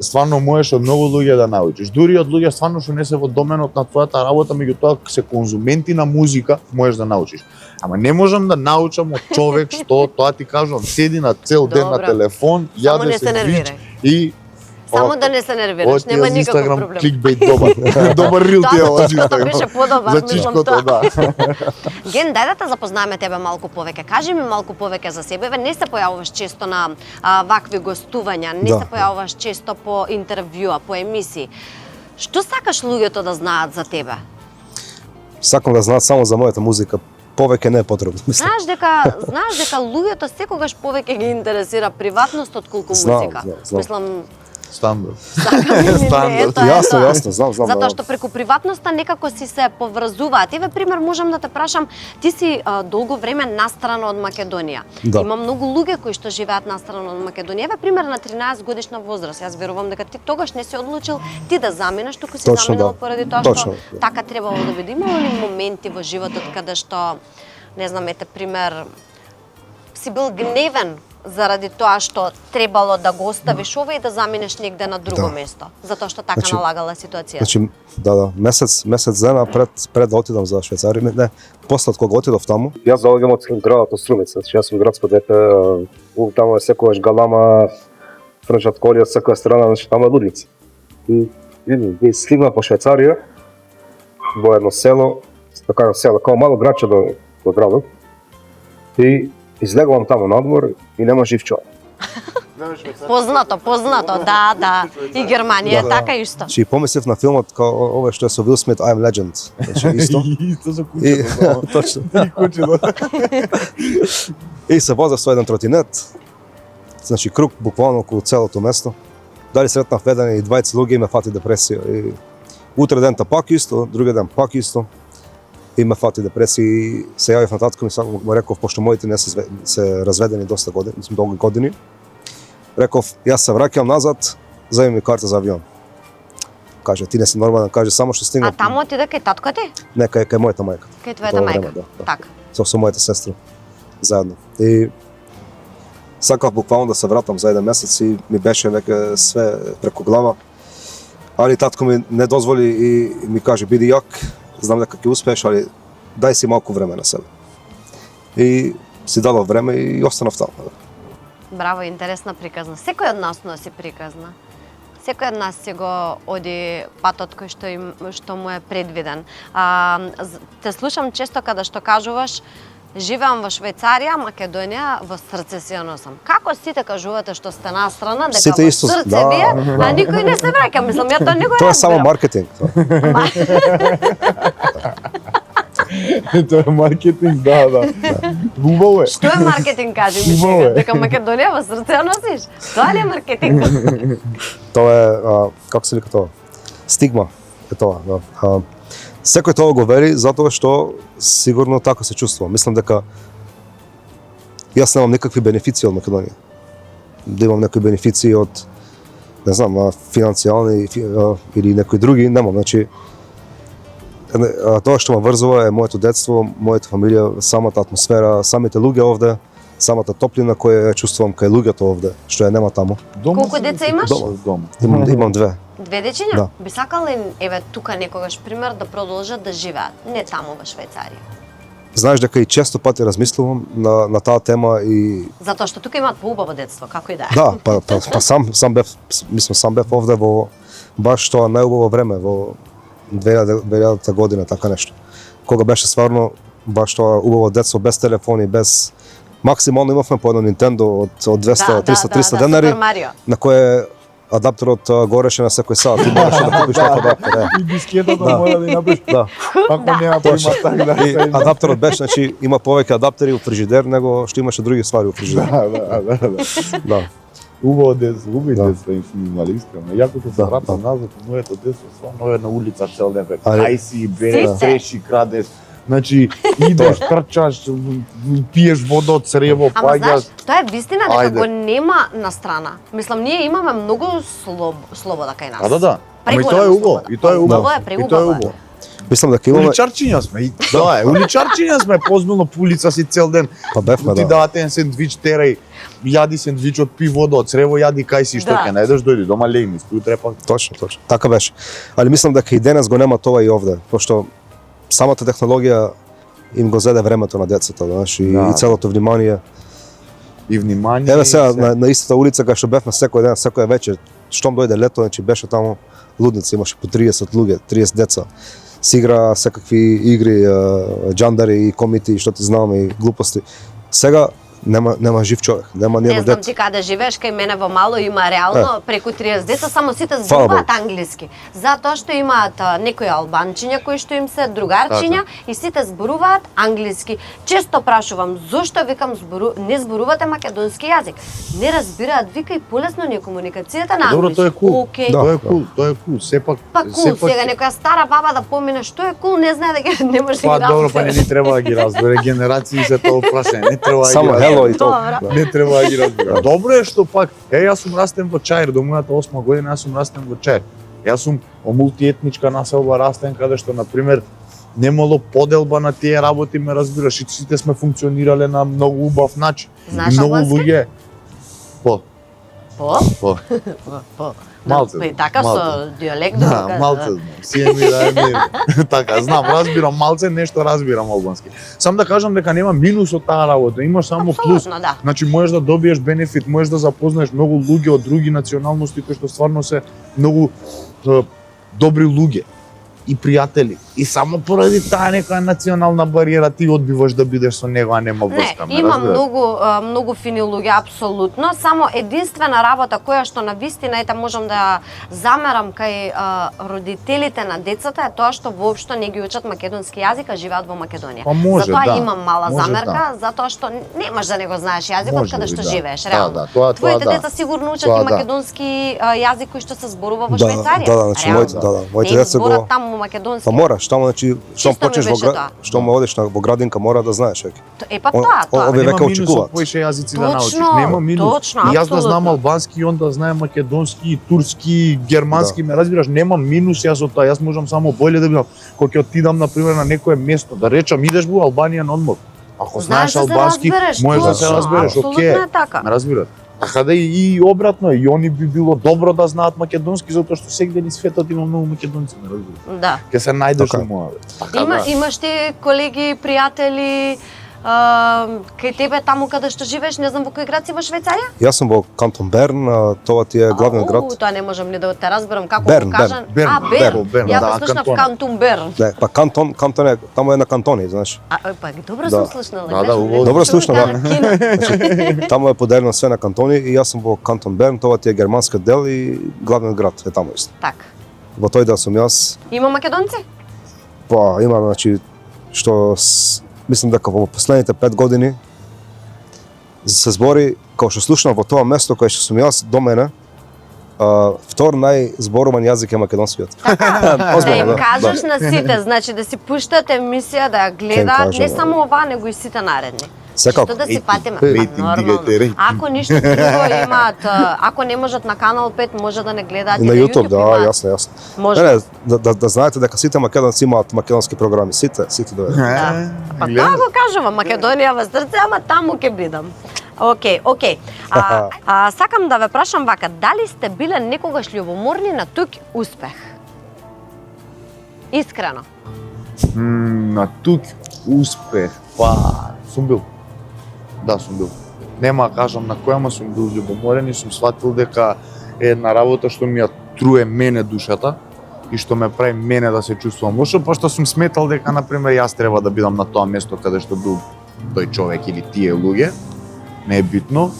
стварно можеш од многу луѓе да научиш. Дури од луѓе стварно што не се во доменот на твојата работа, меѓутоа се конзументи на музика, можеш да научиш. Ама не можам да научам од човек што, тоа ти кажувам, седи на цел ден на Добро. телефон, Само јаде не се се вич нервирај. и Само да не се нервираш, нема никаков проблем. Кликбейт добар. Добар рил ти е Тоа од Инстаграм. беше подобар, За мислам чичкото, тоа. да. Ген, дај да те запознаеме тебе малку повеќе. Кажи ми малку повеќе за себе. Еве, не се појавуваш често на вакви гостувања, не Да. се појавуваш често по интервјуа, по емисии. Што сакаш луѓето да знаат за тебе? Сакам да знаат само за мојата музика. Повеќе не е потребно, мислам. Знаеш дека луѓето секогаш повеќе ги интересира приватност отколку Знам, музика. знам. Мислам, Стандард. сакам или не, Стандард. тоа е Јасно, тоа. јасно, знам. Затоа да. што преку приватноста некако си се поврзуваат. Еве пример можам да те прашам, ти си долго време настрана од Македонија. Да. Има многу луѓе кои што живеат настрана од Македонија. Еве пример на 13 годишна возраст. Јас верувам дека ти тогаш не си одлучил ти да заминеш, туку си Точно, заминал да. поради тоа Точно, што да. така требало да биде. Имало ли моменти во животот каде што, не знам, ете пример, си бил гневен заради тоа што требало да го оставиш ова и да заминеш негде на друго Да. место, затоа што така Значи- налагала ситуацијата. Значи, да, месец дена пред да отидам за Швајцарија, не, после од кога отидов таму. Јас доаѓам од градот Острумица, значи јас сум градско дете, таму е секогаш галама, фрнчат коли од секоја страна, значи таму е лудница. И стигна по Швајцарија во едно село, така село, као мало градче до градот. И излегувам таму надвор и нема жив човек. Познато, да. И Германија е така исто. Значи помислив на филмот као ова што е со Will Smith, I Am Legend. Значи исто. Исто за И куќето. точно. И куќето. И се возев со еден тротинет. Значи круг буквално околу целото место. Дали сретнав еден и двајца луѓе и ме фати депресија. И утре дента пак исто, други ден пак исто. И ме фати депресија и се јавив на татко ми, само му реков, пошто моите не се разведени доста години, мислам долги години. Реков, јас се враќам назад, зајми ми карта за авион. Каже, ти не си нормален, каже, само што стигна. А таму отиде кај татко ти? Не, кај мојата мајка. Кај твојата Тоа мајка? време, да. Така. Со мојата сестра заедно. И сакав буквално да се вратам за еден месец и ми беше веќе све преку глава. Али татко ми не дозволи и ми каже биди јак, знам дека ќе успееш, али дај си малку време на себе. И си дадов време и останав таму. Браво, интересна приказна. Секој од нас носи приказна. Секој од нас си го оди патот кој што му е предвиден. Те слушам често када што кажуваш живеам во Швајцарија, Македонија, во срце си ја носам. Како сите кажувате што сте настрана, дека Сите во исто, срце да. ви е, а никој не се враќа. Мислам, ја тоа не го Тоа е само разбирам. маркетинг. Тоа. Тоа е маркетинг, да. Убаво е. Што е маркетинг, кажи ми Убаво сега, е. дека Македонија во срце ја носиш? Тоа ли е маркетинг? Тоа е, како се вика тоа? Стигма е тоа, да. Секој тоа го вери затоа што сигурно така се чувствувам. Мислам дека јас немам никакви бенефиции од Македонија. Да имам некои бенефиции од, не знам, финансијални или некои други, немам. Значи, тоа што ме врзува е моето детство, мојата фамилија, самата атмосфера, самите луѓе овде, самата топлина која ја чувствувам кај луѓето овде, што ја нема таму. Колку деца имаш? Дома. Имам две. Две дечиња? Да. Би сакал ли, еве, тука некогаш пример да продолжат да живеат, не таму во Швајцарија? Знаеш дека и често пати размислувам на таа тема и Затоа што тука имаат поубаво детство, како и да е. да, па сам бев овде во баш тоа најубаво време во 2000 година, така нешто. Кога беше стварно баш тоа убаво детство без телефони, без максимално имавме по едно Nintendo од 200, 300 денари, Супер Марио. на кое адаптерот гореше на секој сат, ти мораше да купиш нов адаптер. И дискетата мора да напиш. Да. Ако нема прима така И да. адаптерот беше, значи има повеќе адаптери у фрижидер него што имаше други ствари у фрижидер. Да. Да. Убаво детство, убави Да. детство им сме имали искрено. Јако се Да, вратам да. назад, моето детство стварно е на улица цел ден. Али- Кај си, береш, Сите. треши, крадеш. Значи, идеш, трчаш, пиеш вода од црево, Ама знаеш, паѓаш. тоа е вистина дека Ајде. го нема на страна. Мислам, ние имаме многу слобода кај нас. А да. Ама и тоа е Преголема убаво, слобода. и тоа е убаво. Убаво е, И тоа е преубаво е. убаво. Мислам дека имаме Уличарчиња сме, и тоа е, уличарчиња сме, позбилно по улица си цел ден. па бевме Ти да. давате еден сендвич, терај, јади сендвичот, пи вода од црево, јади кај си, што Да. ќе најдеш, дојди дома легни, спи утре пак. Точно. Така беше. Али мислам дека и денес го нема тоа и овде, пошто самата технологија им го зеде времето на децата, знаеш, и Да. целото внимание. и внимание. Еве и сега се. на истата улица кај што бевме секој ден, секоја вечер, штом дојде лето, значи беше таму лудница, имаше по 30 луѓе, 30 деца. Си игра секакви игри, џандари и комити, што ти знаме и глупости. Сега нема жив човек, нема ни Не едно знам дете. ти каде живееш, кај мене во мало има реално преку 30 деца, само сите Фала зборуваат Богу. англиски. Затоа што имаат некои албанчиња кои што им се другарчиња и сите зборуваат англиски. Често прашувам зошто викам не зборувате македонски јазик. Не разбираат, вика и полесно ни е комуникацијата на Добро, англиски. тоа е кул. Океј. Да. Тоа е кул. Сепак Па кул, сега некоја стара баба да помине што е кул, не знае да ги не може да Па ги добро, па не разбере. ни треба да ги разбере генерации се тоа прашање, не треба да ги Само разбере. hello и тоа. Добро. Да. Не треба да ги разбира. Добро е што пак, јас сум растен во Чаир, до мојата 8 година јас сум растен во Чаир. Јас сум во мултиетничка населба растен каде што на пример немало поделба на тие работи, ме разбираш, и сите сме функционирале на многу убав начин. Знаеш И многу албански? луѓе. По, По? по. Да, Малце, па и така малце. со дијалект Да, малце знам. Сие ми да ми така, знам, разбирам малце, нешто разбирам албански. Сам да кажам дека нема минус од таа работа, имаш само плюс. Апсолутно, да. Значи можеш да добиеш бенефит, можеш да запознаеш многу луѓе од други националности кои што стварно се многу добри луѓе и пријатели. И само поради таа некоја национална бариера ти одбиваш да бидеш со него, а нема врска. Не, има многу фини луѓе апсолутно, само единствена работа која што на вистина ете можам да ја замерам кај родителите на децата е тоа што воопшто не ги учат македонски јазик, а живеат во Македонија. Па може, затоа да. имам мала Може, замерка, затоа што немаш да не го знаеш јазикот Може каде би, што да. живееш, Да, реално. да, тоа Твоите да. деца сигурно учат Тоа и да. македонски јазик кој што се зборува во Да, Швајцарија. да, значи реално. моите Не им деца го зборат таму македонски. Па мораш, таму значи што Чисто ми почнеш во беше тоа. што одиш во градинка мора да знаеш веќе. Е па тоа, тоа. Овие Нема века минус очекуваат. од поише јазици да научиш. Точно, Нема минус. точно, И јас да знам апсолутно. албански и он да знае македонски, и турски, и германски, ме разбираш, нема минус јас од тоа. Јас можам само боле да бидам. Кога ќе отидам на пример на некое место, да речам идеш во Албанија на одмор. Ако Знаеш знаеш да се албански, разбереш, можеш да се точно, разбереш, апсолутно окей. е така. Ме разбират. Така да и обратно, и они би било добро да знаат македонски затоа што сегде низ светот има многу македонци, ме разбираш. Да. Ќе се најдеш Така. во моја. Така Имаш ти колеги, пријатели, кај тебе таму каде што живееш, не знам во кој град си во Швајцарија? Јас сум во кантон Берн, тоа ти е главниот град. Тоа не можам ни да те разберам како Берн, го кажан. Берн, А, Берн. Берн, Јас да, го слушнав кантон. Кантун Берн. Не, па кантон е таму е на кантони, знаеш. А, па добро Да. сум слушнала. Да, да, грешно, убаво. не Добро слушнав слушна, да. Кина. Таму е поделено све на кантони и јас сум во кантон Берн, тоа ти е германскиот дел и главниот град е таму исто. Така. Во тој дел сум јас. Има македонци? Па има значи мислам дека во последните 5 години се збори како што слушнав во тоа место кај што сум јас до мене, втор најзборуван јазик е македонскиот. Да Озбилно, им кажеш да. на сите, значи да си пуштат емисија, да ја гледаат, кажам, не да. само ова, него и сите наредни. Секако. Чисто да си патиме. Рейтинг, Па, дигайте нормално. рейтинг. Ако ништо друго имаат, ако не можат на Канал 5, може да не гледаат И на YouTube, да, имаат. јасно. Може. Не, да знаете дека сите македонци имаат македонски програми, сите дојдат. Да. Па тоа го кажувам, Македонија во срце, ама таму ќе бидам. Океј. Сакам да ве прашам вака, дали сте биле некогаш љубоморни на тук успех? Искрено. На тук успех, па сум бил. Да, сум бил. Нема да кажам на која, ама сум бил љубоморен и сум сватил дека е една работа што ми ја труе мене душата и што ме прави мене да се чувствувам лошо, пошто сум сметал дека на пример јас треба да бидам на тоа место каде што бил тој човек или тие луѓе. Не е битно.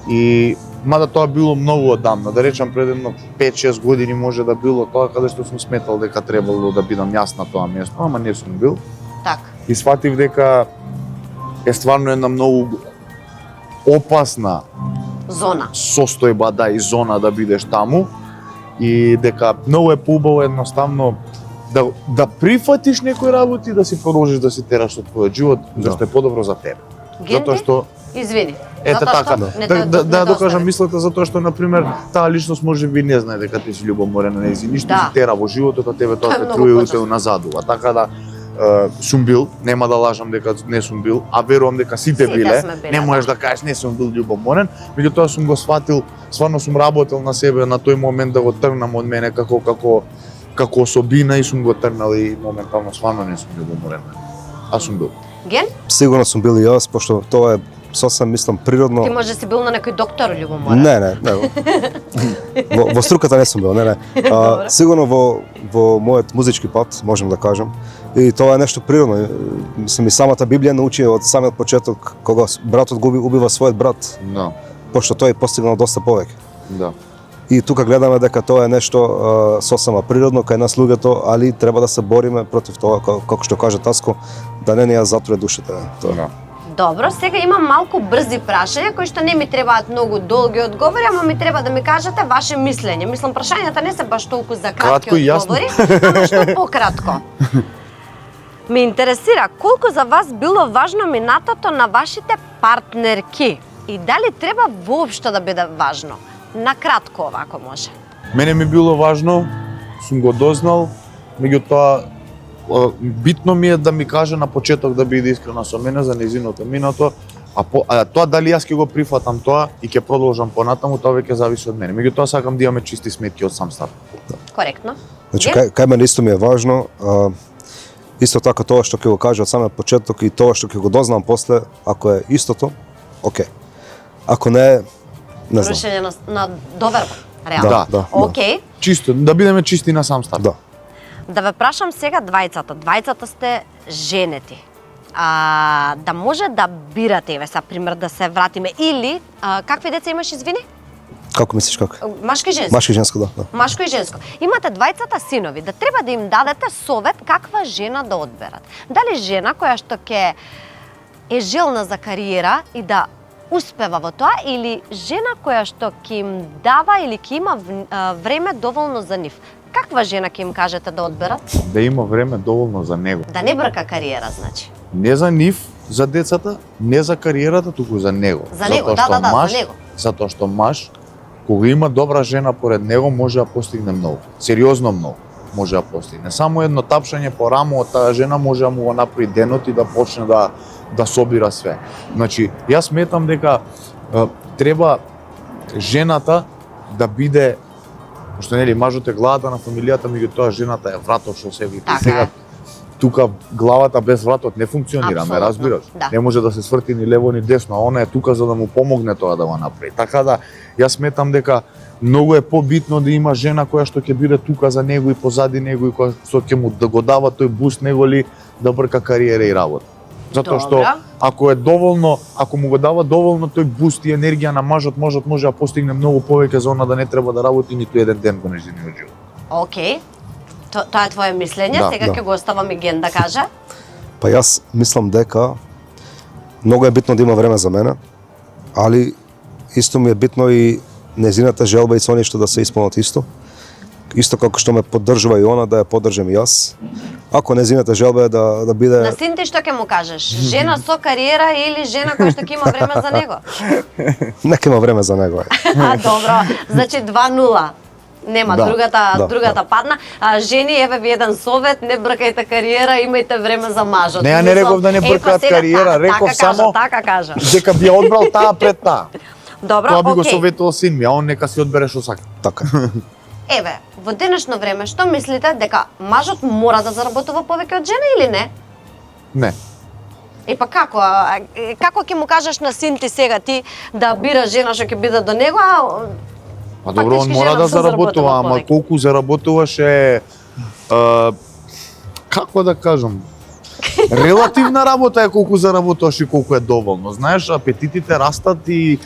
И мада тоа било многу одамна, да речам пред едно 5-6 години може да било тоа каде што сум сметал дека требало да бидам јас на тоа место, ама не сум бил. Така. И сватив дека е стварно една многу опасна Зона. состојба, да, и зона да бидеш таму и дека многу е поубаво едноставно да прифатиш некои работи и да си продолжиш да си тераш со твојот живот, зашто е подобро за тебе. Затоа Генди, што извини. ете Затоа така, што не да докажам остави. мислата затоа што на пример таа личност може би не знае дека ти си љубоморен на нејзи, ништо Да. си тера во животот, а тебе Тоа тоа е те многу труе и почест. те назадува. Така да сум бил, нема да лажам дека не сум бил, а верувам дека сите Сите биле. сме биле, Не можеш да. да кажеш не сум бил љубоморен, меѓутоа сум го сватил, стварно сум работел на себе на тој момент да го тргнам од мене како особина и сум го тргнал и моментално стварно не сум љубоморен. А сум бил. Ген? Сигурно сум бил и јас, пошто тоа е сосем мислам природно. Ти може си бил на некој доктор љубомора. Не. Во струката не сум бил, не. Сигурно во мојот музички пат, можем да кажам. И тоа е нешто природно. Мислам, и самата Библија научи од самиот почеток кога братот го убива својот брат, Да. пошто тој постигнал доста повеќе. Да. И тука гледаме дека тоа е нешто сосема природно кај нас луѓето, али треба да се бориме против тоа, како што каже Таско, да не ни ја затруе душите. Тоа. Да. Добро, сега имам малку брзи прашања кои што не ми требаат многу долги одговори, ама ми треба да ми кажете ваше мислење. Мислам, прашањата не се баш толку за кратки Кратко и јасно. одговори, ама што пократко. Ме интересира колку за вас било важно минатото на вашите партнерки и дали треба воопшто да биде важно? На кратко овако може. Мене ми било важно, сум го дознал, меѓутоа битно ми е да ми каже на почеток да биде искрена со мене за нејзиното минато, а тоа дали јас ќе го прифатам тоа и ќе продолжам понатаму, тоа веќе зависи од мене. Меѓутоа сакам да имаме чисти сметки од сам старт. Коректно. Значи, Ге? кај мене исто ми е важно, исто така тоа што ќе го кажа од самиот почеток и тоа што ќе го дознам после, ако е истото, окей. Ако не е, не знам. Рушење на доверба, реално. Да. Океј. Чисто, да бидеме чисти на сам старт. Да. Да ве прашам сега двајцата. Двајцата сте женети. Да може да бирате, еве са пример да се вратиме, или какви деца имаш, извини? Како мислиш како? Машко и женско. Машки и женско, да. Машко и женско. Имате двајцата синови, да треба да им дадете совет каква жена да одберат. Дали жена која што ќе е желна за кариера и да успева во тоа, или жена која што ќе им дава или ќе има време доволно за нив. Каква жена ќе им кажете да одберат? Да има време доволно за него. Да не брка кариера, значи. Не за нив, за децата, не за кариерата, туку за него. За него, Затоа што да, за маж, него. Затоа што маж, кога има добра жена поред него, може да постигне многу. Сериозно многу може да постигне. Само едно тапшање по рамо од таа жена може да му го направи денот и да почне да собира све. Значи, јас сметам дека треба жената да биде, пошто нели мажот е главата на фамилијата, меѓутоа жената е вратот што се вidi. Така Сега е. тука главата без вратот не функционира, ме Апсолутно, разбираш? да. Не може да се сврти ни лево ни десно, а она е тука за да му помогне тоа да го направи. Така да јас сметам дека многу е побитно да има жена која што ќе биде тука за него и позади него и која што ќе му да го дава тој буст него ли да брка кариера и работа. Затоа што Добра. ако е доволно, ако му го дава доволно тој буст и енергија на мажот може да постигне многу повеќе за она да не треба да работи ниту еден ден во нејзиниот живот. Океј. Тоа е твое мислење, Да, сега да. ќе го оставам и Ген да каже. Па јас мислам дека многу е битно да има време за мене, али исто ми е битно и незината желба и соништо да се исполнат исто. Исто како што ме поддржува и она, да ја поддржам и јас. Ако незината желба е да биде... На син ти што ќе му кажеш? Жена со кариера или жена која што ќе има време за него? Нека има време за него. Добро, значи 2-0. Нема, Да, другата да. падна. Жени, еве ви еден совет, не бркајте кариера, имајте време за мажот. Не, ја не реков да не бркаат кариера, реков само Така кажа. дека би ја одбрал таа пред таа. Добро, Тоа би го океј. советувал син ми, а он нека си одбере што сака. Така. Еве, во денешно време, што мислите дека мажот мора да заработува повеќе од жена или не? Не. И па како ќе му кажеш на син ти сега ти да бира жена што ќе биде до него, Па добро, он Фактички мора жена да што заработува заработува, ама повеќе? колку заработуваш е како да кажам, релативна работа е колку заработуваш и колку е доволно. Знаеш, апетитите растат и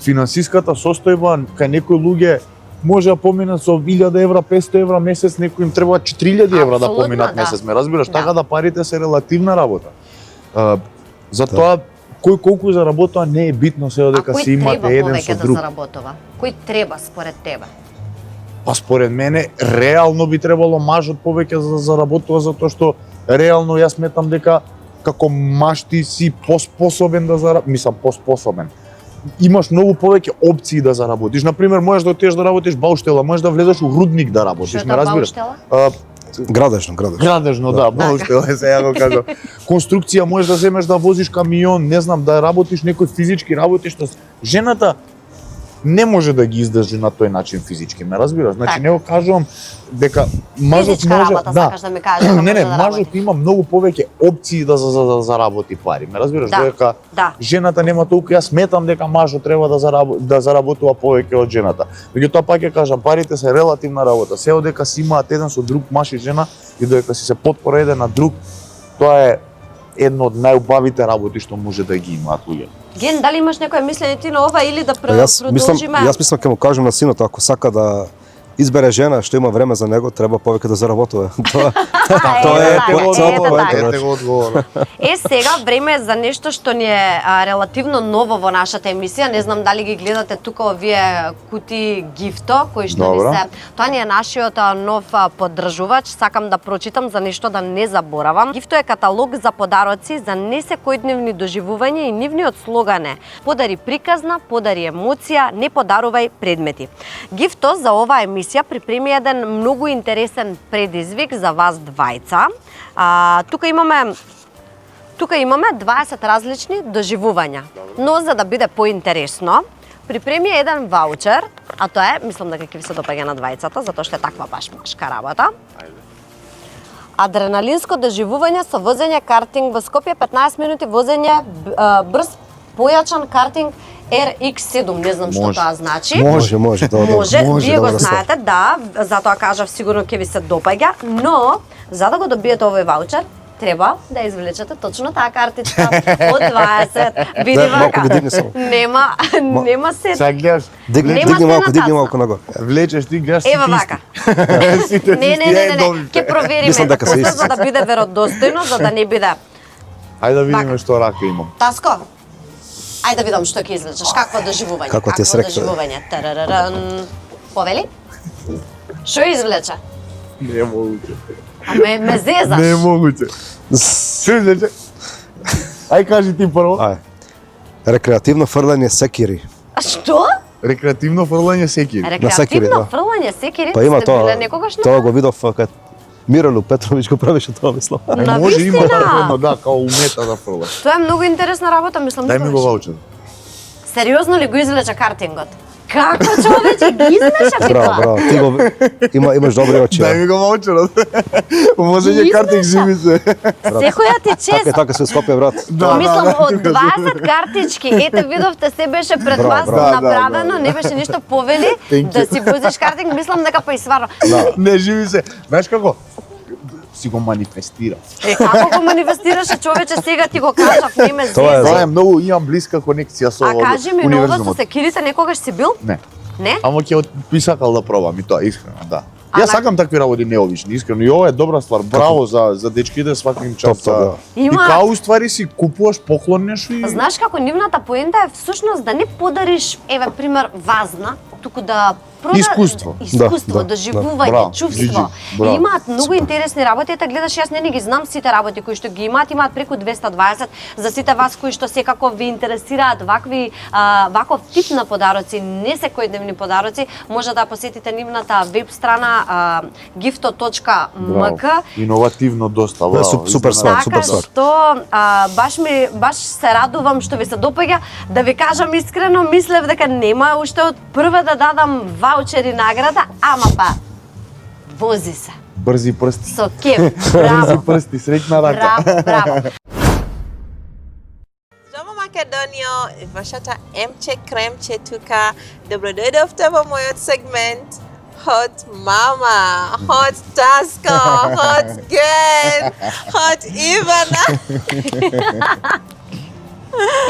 финансиската состојба кај некои луѓе може да поминат со 1000 евра, 500 евра месец, некои им треба 4000 евра да Апсолутно, поминат да. месец, ме разбираш? Да. Така да парите се релативна работа. Затоа кој колку заработува не е битно, се а дека кој си имате треба еден повеќе со да друг. заработува? Кој треба според тебе? Па според мене реално би требало мажот повеќе да заработува затоа што реално јас сметам дека како маж ти си поспособен да заработиш, мислам поспособен. Имаш многу повеќе опции да заработиш. Например, можеш да отидеш да работиш бауштела, можеш да влезеш у рудник да Што работиш, е ме тоа разбираш? бауштела? Градежно. Градежно, да, бауштела е сега го кажам. Конструкција можеш да земеш да возиш камион, не знам, да работиш некој физички работи што жената не може да ги издржи на тој начин физички, ме разбираш? Значи Така. не го кажувам дека мажот Физичка може, работа, сакаш да ми кажеш, да не, може да мажот работи. има многу повеќе опции да заработи пари. Ме разбираш? Да, Дека да. жената нема толку, јас сметам дека мажот треба да заработува повеќе од жената. Меѓутоа пак ќе кажам, парите се релативна работа. Се одека си имаат еден со друг маж и жена и додека си се потпора еден на друг, тоа е едно од најубавите работи што може да ги имаат луѓе. Ген, дали имаш некој мислење ти на ова или да Јас продолжиме? мислам ќе му кажам на синот, ако сака да избере жена што има време за него, треба повеќе да заработува. Тоа е цел поента. Ете го одговор. Сега време е за нешто што ни е релативно ново во нашата емисија. Не знам дали ги гледате тука овие кути гифто кои што ни Добро. се. Тоа ни е нашиот нов поддржувач. Сакам да прочитам за нешто да не заборавам. Гифто е каталог за подароци за несекојдневни доживувања и нивниот слоган е: подари приказна, подари емоција, не подарувај предмети. Гифто за оваа емисија припреми еден многу интересен предизвик за вас двајца. Тука имаме 20 различни доживувања. Но за да биде поинтересно, припреми еден ваучер, а тоа е, мислам дека ќе ви се допаѓа на двајцата, затоа што е таква баш машка работа. Адреналинско доживување со возење картинг во Скопје, 15 минути возење брз појачан картинг RX7, не знам што Може. тоа значи. Може, тоа Може, вие го добро се. знаете, да, затоа кажав сигурно ќе ви се допаѓа, но за да го добиете овој ваучер, треба да извлечете точно таа картичка од 20. Види Да, малку ги вака. дигни само. Нема се. Сега гледаш, Нема Дигни се малку, на дигни тасна. малку нагоре. влечеш ти гледаш Ева сите вака. исти. Сите Не, исти, не, добивте. ќе провериме Мислам дека се после, исти. за да биде веродостојно, за да не биде. Ајде да видиме Вака. што рака имам. Таско, ајде да видам што ќе извлечеш. Какво доживување? Како ти е сректо, бе? доживување? Тарараран. Повели? Што извлече? Не е могуќе. А ме зезаш. Не е могуќе. Што излече? Ај кажи ти прво. Ај. Рекреативно фрлање секири. А што? Рекреативно фрлање секири. секири, Рекреативно да. фрлање секири? Па има Сте биле тоа. некогаш на Тоа го видов кад Мирољу Петровиќ го правеше тоа, мислам. На Може има вистина? такво едно, да, као умета да фрлаш. Тоа е многу интересна работа, мислам. Дај ми го знаеш. ваучер. Сериозно ли го извлече картингот? Како човече ги измеша ти Браво, тоа? браво. Ти го имаш добри очи. Дај ми го ваучерот. Може Ги картинг измеша. живи се. Секоја ти чест. Така се у Скопје, брат. Да, Мислам, да, од 20 картички, ете видовте, се беше пред Браво, вас браво. направено, Да, да, не беше ништо повели, Thank да you. си возиш картинг, мислам дека па и сварно. Не живи се. Знаеш како? Си го манифестира. Како го манифестираше човече, сега ти го кажав, не ме Тоа е зези. Тоа е многу, имам блиска конекција со А кажи ми, на ова со секирите некогаш си бил? Не. Не? Ама ќе би сакал да пробам и тоа, искрено, да. А Јас на- сакам такви работи необични, искрено. И ова е добра ствар. Браво за дечките, свака им част. Топ, да. И Има- као уствари си купуваш, поклонеш и... Знаеш како нивната поента е всушност да не подариш, еве пример, вазна, туку да Искуство. Искуство, Да, да, доживување, Браво, чувство. Джиджи, браво. И имаат многу интересни работи, ете гледаш, јас не ги знам сите работи кои што ги имаат преку 220 за сите вас кои што секако ви интересираат ваков тип на подароци, не секојдневни подароци, може да посетите нивната веб страна gifto.mk. Иновативно доста, Да, браво. супер ствар, Така супер ствар. што баш се радувам што ви се допаѓа. Да ви кажам искрено, мислев дека нема уште од прва да дадам ваучери награда, ама па вози се. Брзи прсти. Со кеф. Брзи Браво. прсти, среќна рака. Браво, браво. Здраво, Македонио, вашата емче кремче тука. Добродојдовте во мојот сегмент Hot Mama, Hot Tasko, Hot Gen, Hot Ivana.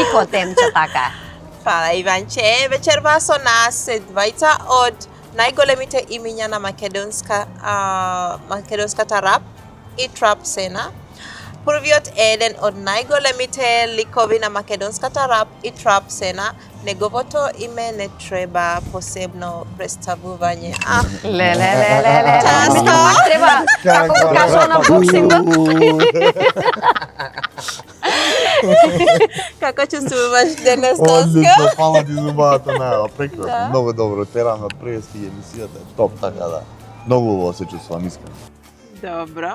И хотемче така. Фала, Иванче. Вечерва со нас се двајца од најголемите имиња на македонската рап и трап сцена. Првиот е еден од најголемите ликови на македонската рап и трап сцена. Неговото име не треба посебно представување. Ле. Таско. Мислам, пак треба, како го кажува на боксингот. Како чувствуваш денес, Одлично, Таско? фала ти зубавата најава, прекрасно, Да. многу добро, терам на прески емисијата, топ, така да. Многу убаво се чувствувам, искрено. Добро.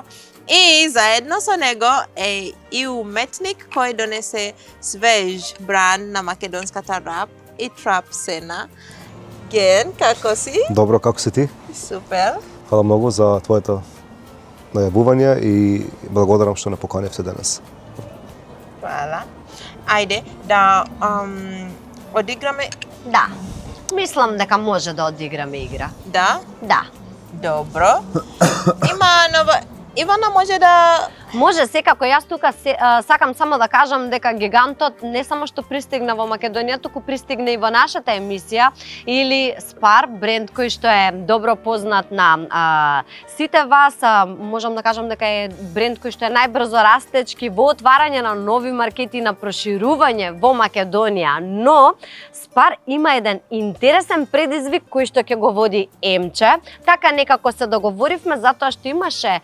И заедно со него е и уметник кој донесе свеж бранд на македонската рап и трап сцена. Ген, како си? Добро, како си ти? Супер. Фала многу за твоето најавување и благодарам што не поканивте денес. Фала. Ајде, да одиграме. Да. Мислам дека може да одиграме игра. Да? Да. Добро. Има нова. Ивана може да... Може секако, јас тука сакам само да кажам дека Гигантот не само што пристигна во Македонија, туку пристигна и во нашата емисија, или Спар, бренд кој што е добро познат на сите вас. Можам да кажам дека е бренд кој што е најбрзо растечки во отварање на нови маркети, на проширување во Македонија, но Спар има еден интересен предизвик кој што ќе го води Емче. Така некако се договоривме затоа што имаше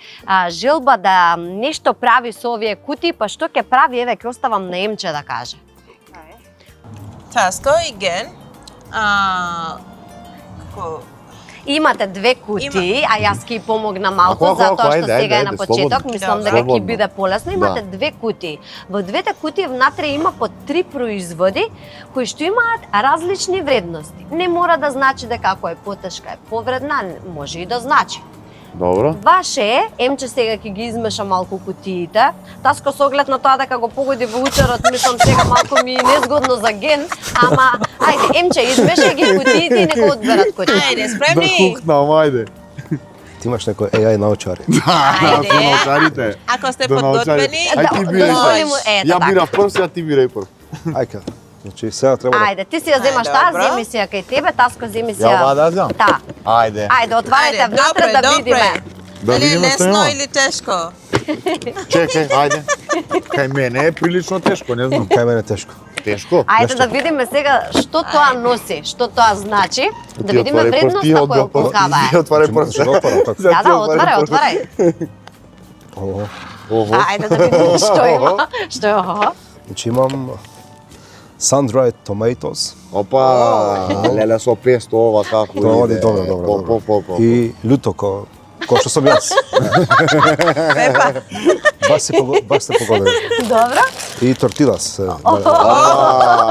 желба да нешто прави со овие кутии, па што ќе прави, еве ќе оставам на Емче да каже. Таско и Ген. Како... Имате две кутии, а јас ќе помогна малку затоа што сега е на почеток, мислам дека ќе биде полесно. Имате две кутии. Во двете кутии внатре има по 3 производи кои што имаат различни вредности. Не мора да значи дека ако е потешка е повредна, може и да значи. Добро. Ваше е, Емче сега ќе ги измеша малку кутиите. Таско со оглед на тоа дека го погоди во учерот, мислам сега малку ми е незгодно за Ген, ама ајде Емче измешај ги кутиите и нека одберат кутии. Ајде, Да спремни? кукнам, ајде. Ти имаш некој AI научари. Ајде. Со научарите. Ако сте До научари. подготвени, Ај ти бирај. дозволимо, ето Ја така. бирав прв, сега ти бирај прв. Ајка. Значи сега треба да Ајде, ти си ја земаш таа, добро. земи си ја кај тебе, Таско земи си Ја ја. ова да зем? Та. Ајде. Ајде, отварајте Ајде, внатре добре, да добре. видиме. Да Дали е видиме што лесно има. или тешко? Чекај, ајде. Кај мене е прилично тешко, не знам. кај мене тешко. Тешко? Ајде да видиме сега што тоа носи, што тоа значи, да Ти видиме отварај прв, вредноста ти која одбил прв. опускава Ти е. отварај прв. Значи, да отварам така. Да, да, отварај, отварај. Ово. Ого. Ајде да видиме што има. Што е ова? Значи имам sun-dried tomatoes Опа, леле со песто ова како Тоа оди иде. добро. По. и луто кој што сум јас. Баш се погодили. Добро. И тортилас.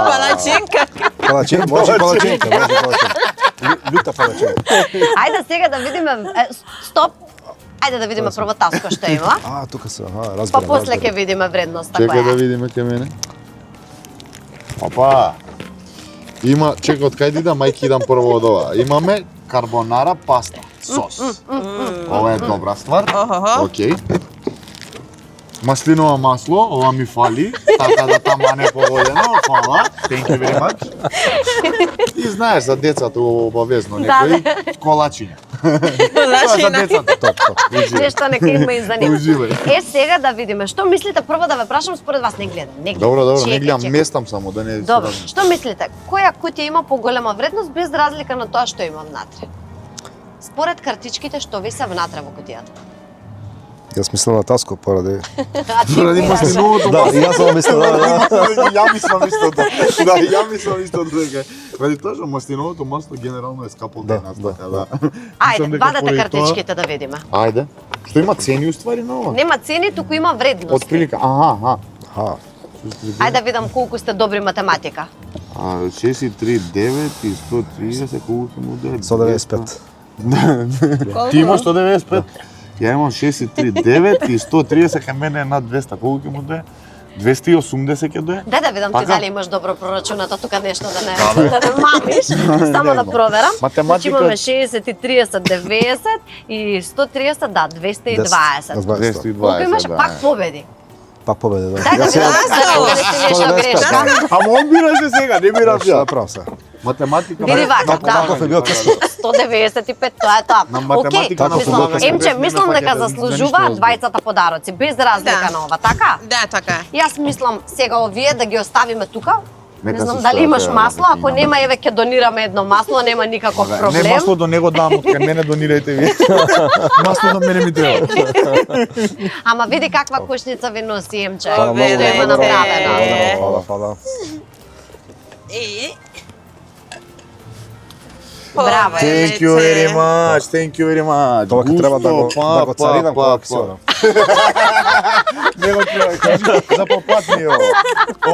Палачинка. Палачинка, може палачинка. Лута палачинка. Ајде сега да видиме, стоп. Ајде да видиме прво Таско што има, Тука се, па разбирам. после ќе видиме вредноста Чекај да која е. видиме кај мене. Опа. Има, чекај од кај да идам, мајки идам прво од ова. Имаме карбонара паста, сос. Ова е добра ствар. Охо. Океј. Маслиново масло, ова ми фали, така да тама не погодено, фала. Thank you very much. И знаеш за децата обавезно некои колачиња. Тоа за децата. Уживај. Нешто нека има и за него. Уживај. Е, сега да видиме, што мислите, прво да ве прашам, според вас не гледам, не гледам. Добро, не Чекај, гледам, чекај. местам само да не се Добро, размислам. што мислите, која кутија има поголема вредност без разлика на тоа што има внатре? Според картичките, што ви се внатре во кутијата? Јас мислам на Таско поради. А ти Поради бираш. маслиновото Да, и јас сам мислам да. Ја мислам истото. Да, ја мислам истото дека. Ради тоа што маслиновото масло генерално е скапо Да, денес, да, така да. Ајде, Мислам дека вадете поради картичките да видиме. тоа- Ајде. Што има цени уствари на ова? Нема цени, туку има вредност. Од прилика, аха. Аха. Ајде да видам колку сте добри математика. 6 и 3, 9 и 130, колку ќе му даде? 195. Ти имаш 195. Ја имам 6 и 3, 9 и 130, кај мене е над 200, колку ќе му даде? 280 ќе даде? Дај да видам ти Така? дали имаш добро прорачунато тука нешто да не мамиш. Само да проверам. Значи Математика- имаме 60 и 30, 90 и 130, да, 220. 220, Колку имаш, да. пак победи. Пак победе, да. Дај да видам дали си нешто 195, грешка. Ама он бираше сега, не бирав Што ја. направам се? Математика. Види вака, да. Таков е бил тешко. 195, тоа е тоа. На Океј, математика Таков е мислам, бил Емче, тешко. мислам дека За заслужува ништо двајцата подароци, без разлика Да. на ова, така? Да, така. Јас мислам сега овие да ги оставиме тука. Не Нека знам се дали имаш стојат, масло, ако имам. нема, еве ќе донираме едно масло, нема никаков Не проблем. масло до него дам, од кај мене донирајте ви. Масло до мене ми треба. Ама види каква кушница ви носи Емче. Фала многу, Што има благодарам. направено. Фала, фала. И... Браво. Thank you very much, thank you very much. Тоа ќе треба да го Густо, царинам па. колекционам. Него човек, за попат ми е ова.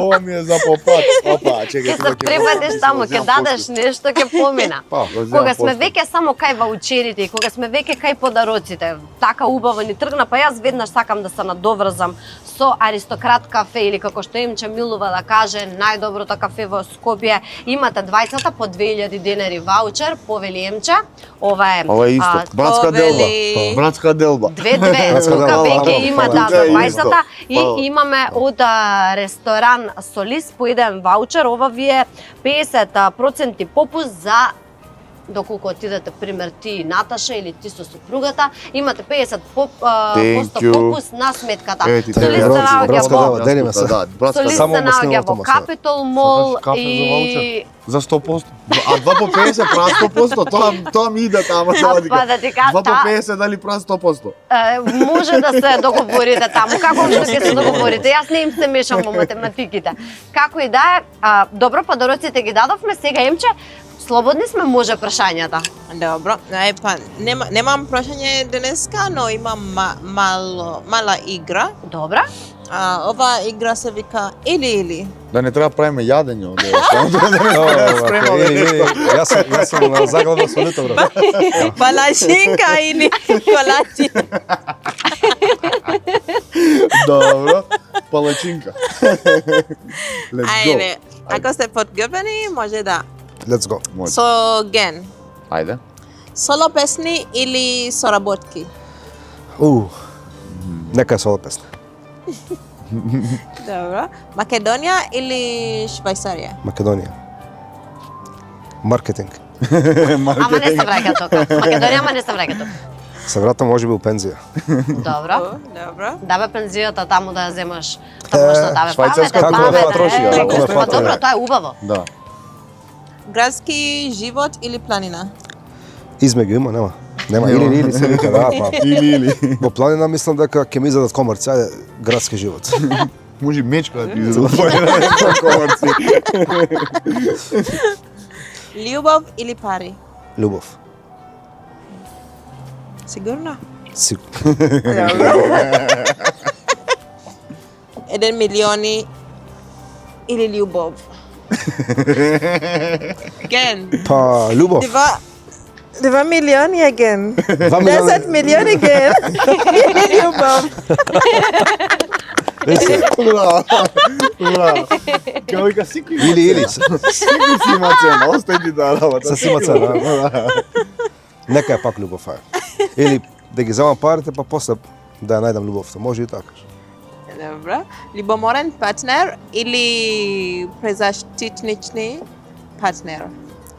Ова ми е за попат. Опа, чекај. Ќе се прибадиш таму, ќе дадеш нешто, ќе помина. Кога сме веќе само кај ваучерите и кога сме веќе кај подароците, така убаво ни тргна, па јас веднаш сакам да се надоврзам со Аристократ кафе или како што Емче милува да каже, најдоброто кафе во Скопје. Имате двајцата по 2000 денари ваучер, повели Емче. Ова е исто. Братска делба. Братска делба. 2-2. Тука веќе има за двајцата и имаме од ресторан Солис по еден ваучер. Ова ви е 50% попуст за доколку отидете, пример, ти и Наташа или ти со супругата, имате 50% попуст на сметката. Солис се наоѓа во Капитол Мол и... За 100%. А 2 по 50 прав 100%, тоа ми иде тама. Па да ти кажа, 2 по 50 дали прав 100%? Може да се договорите таму, како што ќе се договорите. Јас не им се мешам во математиките. Како и да е, добро, подароците ги дадовме, сега Емче, слободни сме, може прашањата. Добро, па немам прашање денеска, но имам мала игра. Добра. Ова игра се вика или. Да не треба правиме јадење од ова. Јас сум на заглавно со луто, брат. Палачинка или колачинка. Добро, палачинка. Let's go. Ајде, ако сте подготвени, може да. Let's go. Со ген. Ајде. Соло песни или соработки? Нека е соло песна. Добро. Македонија или Швајцарија? Македонија. Маркетинг. Ама не се враќа тука. Македонија, ама не се враќа тука. Се вратам можеби у пензија. Добро. Добро. Дава пензијата таму да ја земаш. Таму што даве Швајцарска памет. трошија. Добро, тоа е убаво. Да. Градски живот или планина? Измеѓу има, нема. Нема или се вика, да, па. Или. Во планина мислам дека ќе ми изадат комарци, ајде, градски живот. Може мечка да ти изадат комарци. Љубов или пари? Љубов. Сигурно? Сигурно. 1 милиони или љубов? Ген. Па, љубов. 2 милиони е ген. 10 милиони ген. Или љубов. Браво. Како вика сикви. Или. Сикви си има цена, остајте да работа. Се си има цена. Нека е пак љубов, ај. Или да ги земам парите, па после да ја најдам љубовта. Може и така. Добро. Љубоморен партнер или презаштитнични партнер?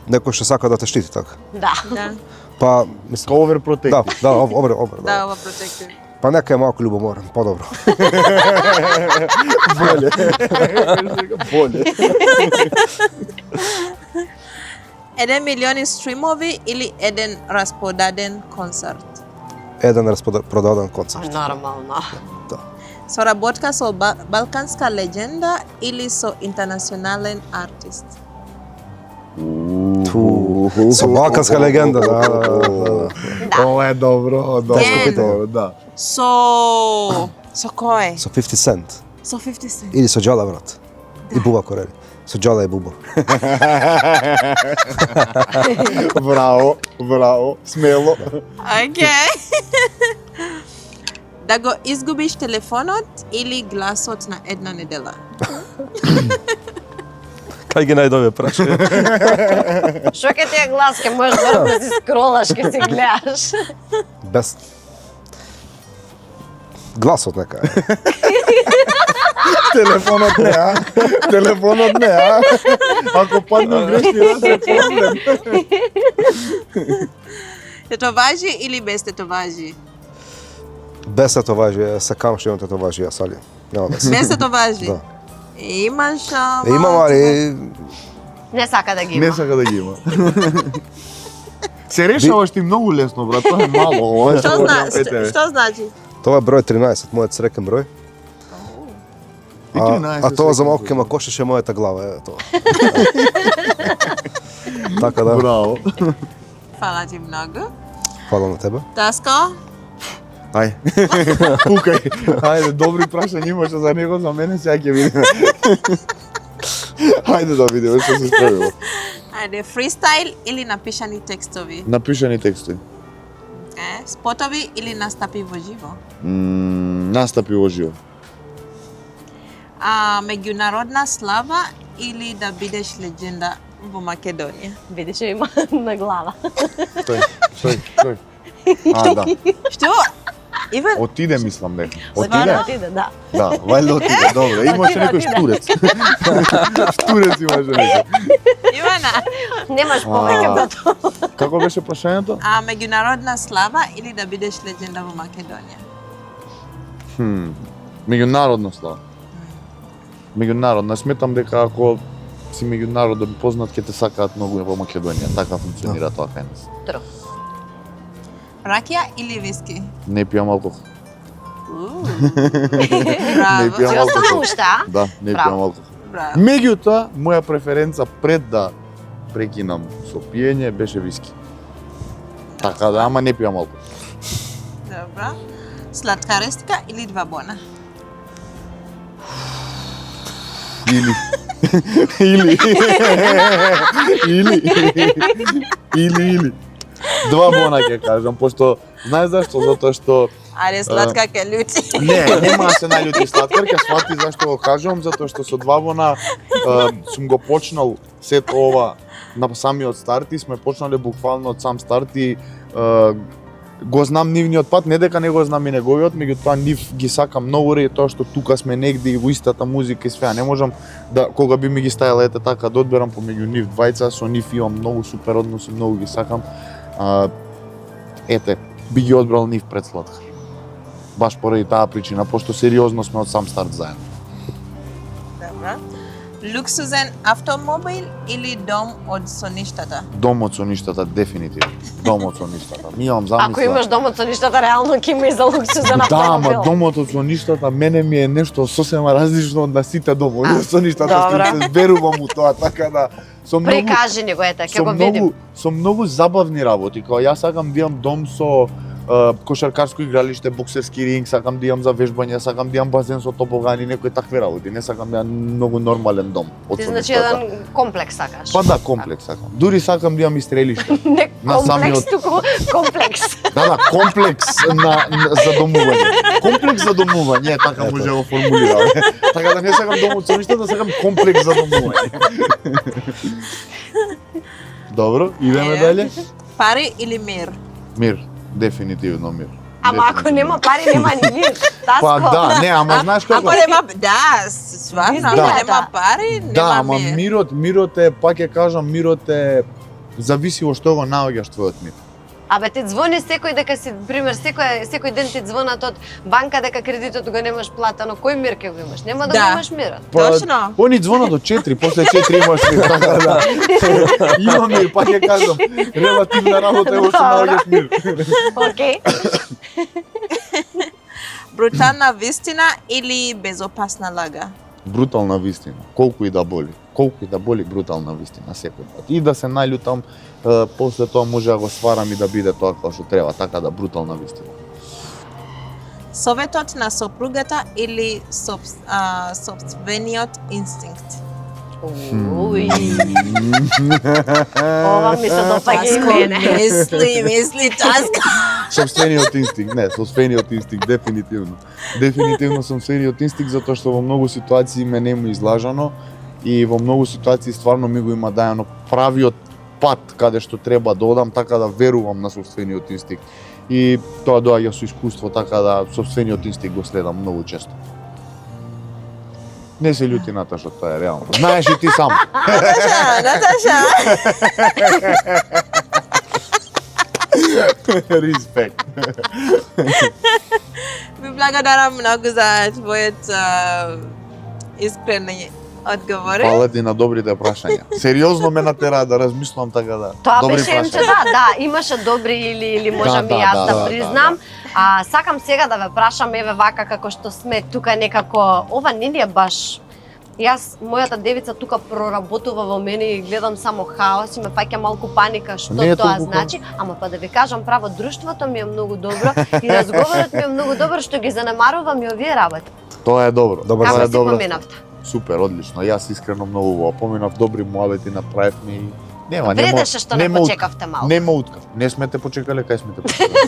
Некој што сака да те штити така. Да. Да. Па, мислам, Overprotective. да, обре, Да, ова протектив. Па нека е малку љубоморен, подобро. Боле. Боле. 1 милиони стримови или еден распродаден концерт? Еден распродаден концерт. Нормално. Да. Соработка со балканска легенда или со интернационален артист? Со балканска легенда, да. Ова е добро, добро, да. Со кој? Со 50 Cent. Со 50 Cent. Или со Джала, брат. И Буба Корели. Со Джала и Буба. Браво, смело. Океј. Да го изгубиш телефонот или гласот на една недела? Кај ги најдове прашање? Што ќе ти е глас, ќе можеш да си скролаш, ќе си гледаш. Без... Гласот нека е. Телефонот не, а? Телефонот не, а? Ако падне грешни раз е проблем. Тетоважи или без тетоважи? Без тетоважи, сакам што имам тетоважи, јас, али нема вез. Без тетоважи? Да. Имаш, Имам, али... Не сака да ги има. Не сака да ги има. Се решаваш ти многу лесно, брат, тоа е мало. Ова е Што значи? Тоа е број 13, мојот среќен број. И 13 А тоа за малку среќен ќе ма кошеше мојата глава, е тоа. Така да, Браво. Фала ти многу. фала на тебе. Таско? Ај. Пукај. Ајде, добри прашања имаше за него, за мене сега ќе видиме. Ајде да видиме што се справило. Ајде, фристайл или напишани текстови? Напишани текстови. Спотови или настапи во живо? Настапи во живо. Меѓународна слава или да бидеш легенда во Македонија? Видиш, има на глава. Тој. Да. Што? Иван? Отиде, мислам дека. Стварно? Отиде, да. Да, вајде отиде, добре. Имаше некој штурец. Штурец имаше некој. Ивана? Немаш повеќе брато. Како беше прашањето? Меѓународна слава или да бидеш легенда во Македонија? Меѓународна слава. Меѓународна. Сметам дека ако си меѓународно познат, ќе те сакаат многу во Македонија. Така функционира тоа кај нас. Тру. Ракија или виски? Не пијам алкохол. Не Браво. пијам Си алкохол. остана уште, а? Да, не Браво. пијам алкохол. Браво. Меѓутоа, моја преференца пред да прекинам со пиење беше виски. Така да, ама не пијам алкохол. Добро. Сладкарестика или два бона? Или. Два бона ќе кажам, пошто знаеш зашто? Затоа што Ајде, сладка ке љути. нема да се наљути сладкар, ќе свати зашто го кажувам, затоа што со два бона сум го почнал сето ова на самиот старт и сме почнале буквално од сам старт и го знам нивниот пат, не дека не го знам и неговиот, меѓутоа нив ги сакам многу ради тоа што тука сме негде и во истата музика и све, не можам да кога би ми ги ставила ете така да одберам помеѓу нив двајца, со нив имам многу супер односи, многу ги сакам. Ете, би ги одбрал нив пред сладкар. Баш поради таа причина, пошто сериозно сме од сам старт заедно. Добро. Луксузен автомобил или дом од со ништата? Домот со ништата, дефинитивно. Домот со ништата. Ми имам замисла. Ако имаш домот со ништата, реално ќе има и за луксузен Да, ама автомобил. домот со ништата мене ми е нешто сосема различно од на сите домови со ништата, добра. што се зберувам у тоа, така да со многу Прикажи ни го, ете, ќе го видим. со многу забавни работи, кога јас сакам да имам дом со кошаркарско игралиште, боксерски ринг, сакам да имам за вежбање, сакам да имам базен со тобогани, некои такви работи, не сакам да имам многу нормален дом. од Ти со значи ништата. еден комплекс сакаш. Па да, комплекс сакам. Дури сакам да имам и стрелиште. Не на комплекс, самиот- туку комплекс. Да, комплекс за домување. Комплекс за домување, така може да го формулираме. Така да не сакам домот со ништо, да сакам комплекс за домување. Добро, идеме дале. Пари или мир? Мир, дефинитивно мир. Ама ако нема пари, нема ни мир. Таско. Па да, не, ама знаеш Ако како? нема, да, стварно, ако Да. нема пари, нема Да, ама мир. мирот е, пак ќе кажам, мирот е зависи во што го наоѓаш твојот мир. Абе ти звони секој дека си, пример, секој ден ти звонат од банка дека кредитот го немаш платено, кој мир ќе го имаш? Нема да Да. го имаш мирот. Точно. Они звонат до 4, после 4 имаш мир, така да. Има мир, пак ќе кажам, релативна работа е во што наоѓаш мир. Океј. Брутална вистина или безопасна лага? Брутална вистина, колку и да боли брутална вистина секој пат. И да се наљутам, после тоа може да го сварам и да биде тоа како што треба, така да брутална вистина. Советот на сопругата или сопствениот инстинкт? Уј. Ова ми се допаѓа и мене. мисли, Таска. Собствениот инстинкт, не, собствениот инстинкт, дефинитивно. Дефинитивно собствениот инстинкт, затоа што во многу ситуации ме нему излажано и во многу ситуации стварно ми го има дајано правиот пат каде што треба да одам, така да верувам на собствениот инстинкт. И тоа доаѓа со искуство, така да собствениот инстинкт го следам многу често. Не се љути Наташа, тоа е реално. Знаеш и ти сам. Наташа. Респект. Ви благодарам многу за твојот искрени одговори. Фала ти на добрите прашања. Сериозно ме натера да размислам, така да. Тоа добри беше прашања. да, имаше добри или можам Да, и јас да, да признам. Сакам сега да ве прашам, еве вака како што сме тука некако, ова не ни е баш Јас, мојата девица тука проработува во мене и гледам само хаос и ме фаќа малку паника што Не е тоа толку значи, ама па да ви кажам право, друштвото ми е многу добро и разговорот ми е многу добар што ги занемарувам и овие работи. Тоа е добро. Добар Тоа Како е си добро. поминавте? Супер, одлично. Јас искрено многу го поминав, добри муабети направивме и нема, Вредеше што не почекавте малку. Нема утка. Не сме те почекале, кај сме те почекале.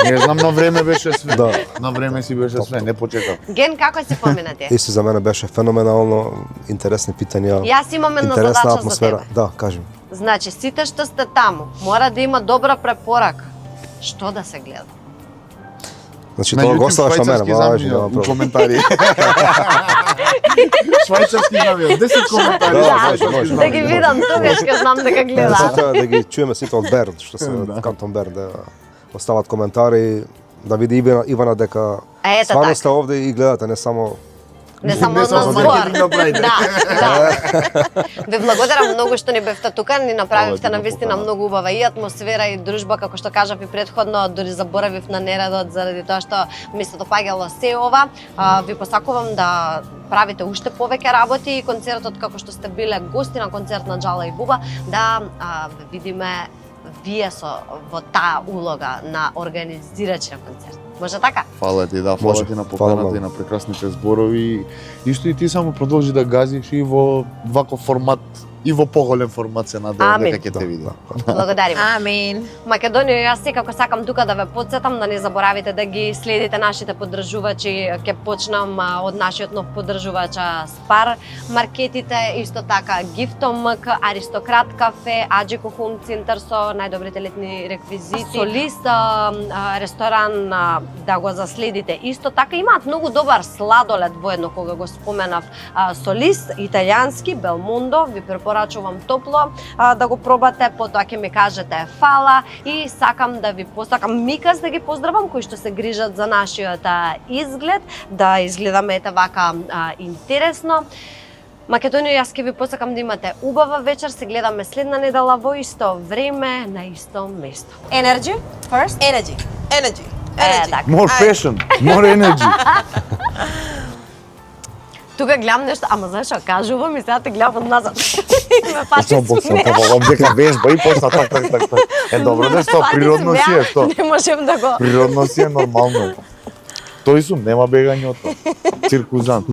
Не знам, на време беше све. Да. На време си беше све, не почекав. Ген, како си поминате? Исто за мене беше феноменално, интересни питања, Јас имам една интересна задача за атмосфера. тебе. Да, кажи ми. Значи, сите што сте таму, мора да има добра препорака. Што да се гледа? Значи тоа го оставаш на мене, важи, нема у проблем. коментари. Швајцарски знамија, 10 коментари. Да, швајцарски може. Да ги знамија. видам, тогаш ќе знам дека Се гледаат. треба да ги чуеме сите од Берн, што се од кантон Берн, да остават коментари, да види Ивана дека Ето стварно така. сте овде и гледате, не само Не само Не на само за збор. ќе ви направите. Да, да. Ви благодарам многу што ни бевте тука, ни направивте Хвала на ти на вистина поканата. многу убава и атмосфера и дружба, како што кажав и претходно, дури заборавив на нередот заради тоа што ми се допаѓало се ова. Ви посакувам да правите уште повеќе работи и концертот како што сте биле гости на концерт на Джала и Буба, да ве видиме вие во таа улога на организирач на концерт. Може така? Фала ти, да, Може. фала ти на Фала поканата многу. и на прекрасните зборови. Исто и ти само продолжи да газиш и во ваков формат и во поголем формат се надевам Амин. дека ќе те видам. Благодарим. Амин. Македонија, јас секако сакам тука да ве потсетам да не заборавите да ги следите нашите поддржувачи. Ќе почнам од нашиот нов поддржувач Спар маркетите, исто така Гифтомк, Аристократ кафе, Аџико Хум Центар со најдобрите летни реквизити, Солист ресторан да го заследите. Исто така имаат многу добар сладолед воедно кога го споменав Солист, италијански Белмундо, ви препорачувам топло да го пробате, потоа ќе ми кажете фала и сакам да ви посакам Микас да ги поздравам кои што се грижат за нашиот изглед, да изгледаме ете вака интересно. Македонија, јас ќе ви посакам да имате убава вечер, се гледаме следна недела во исто време, на исто место. Energy first? Energy. Energy. Energy. така. More passion, more energy. Тука гледам нешто, ама знаеш што, кажувам и сега те гледам од назад. Ме пати смеа. Побавам дека вежба и почна так. Е добро да што Пати природно си е, што? Не можем да го... Природно си е нормално. Тој сум, нема бегање од тоа. Циркузант.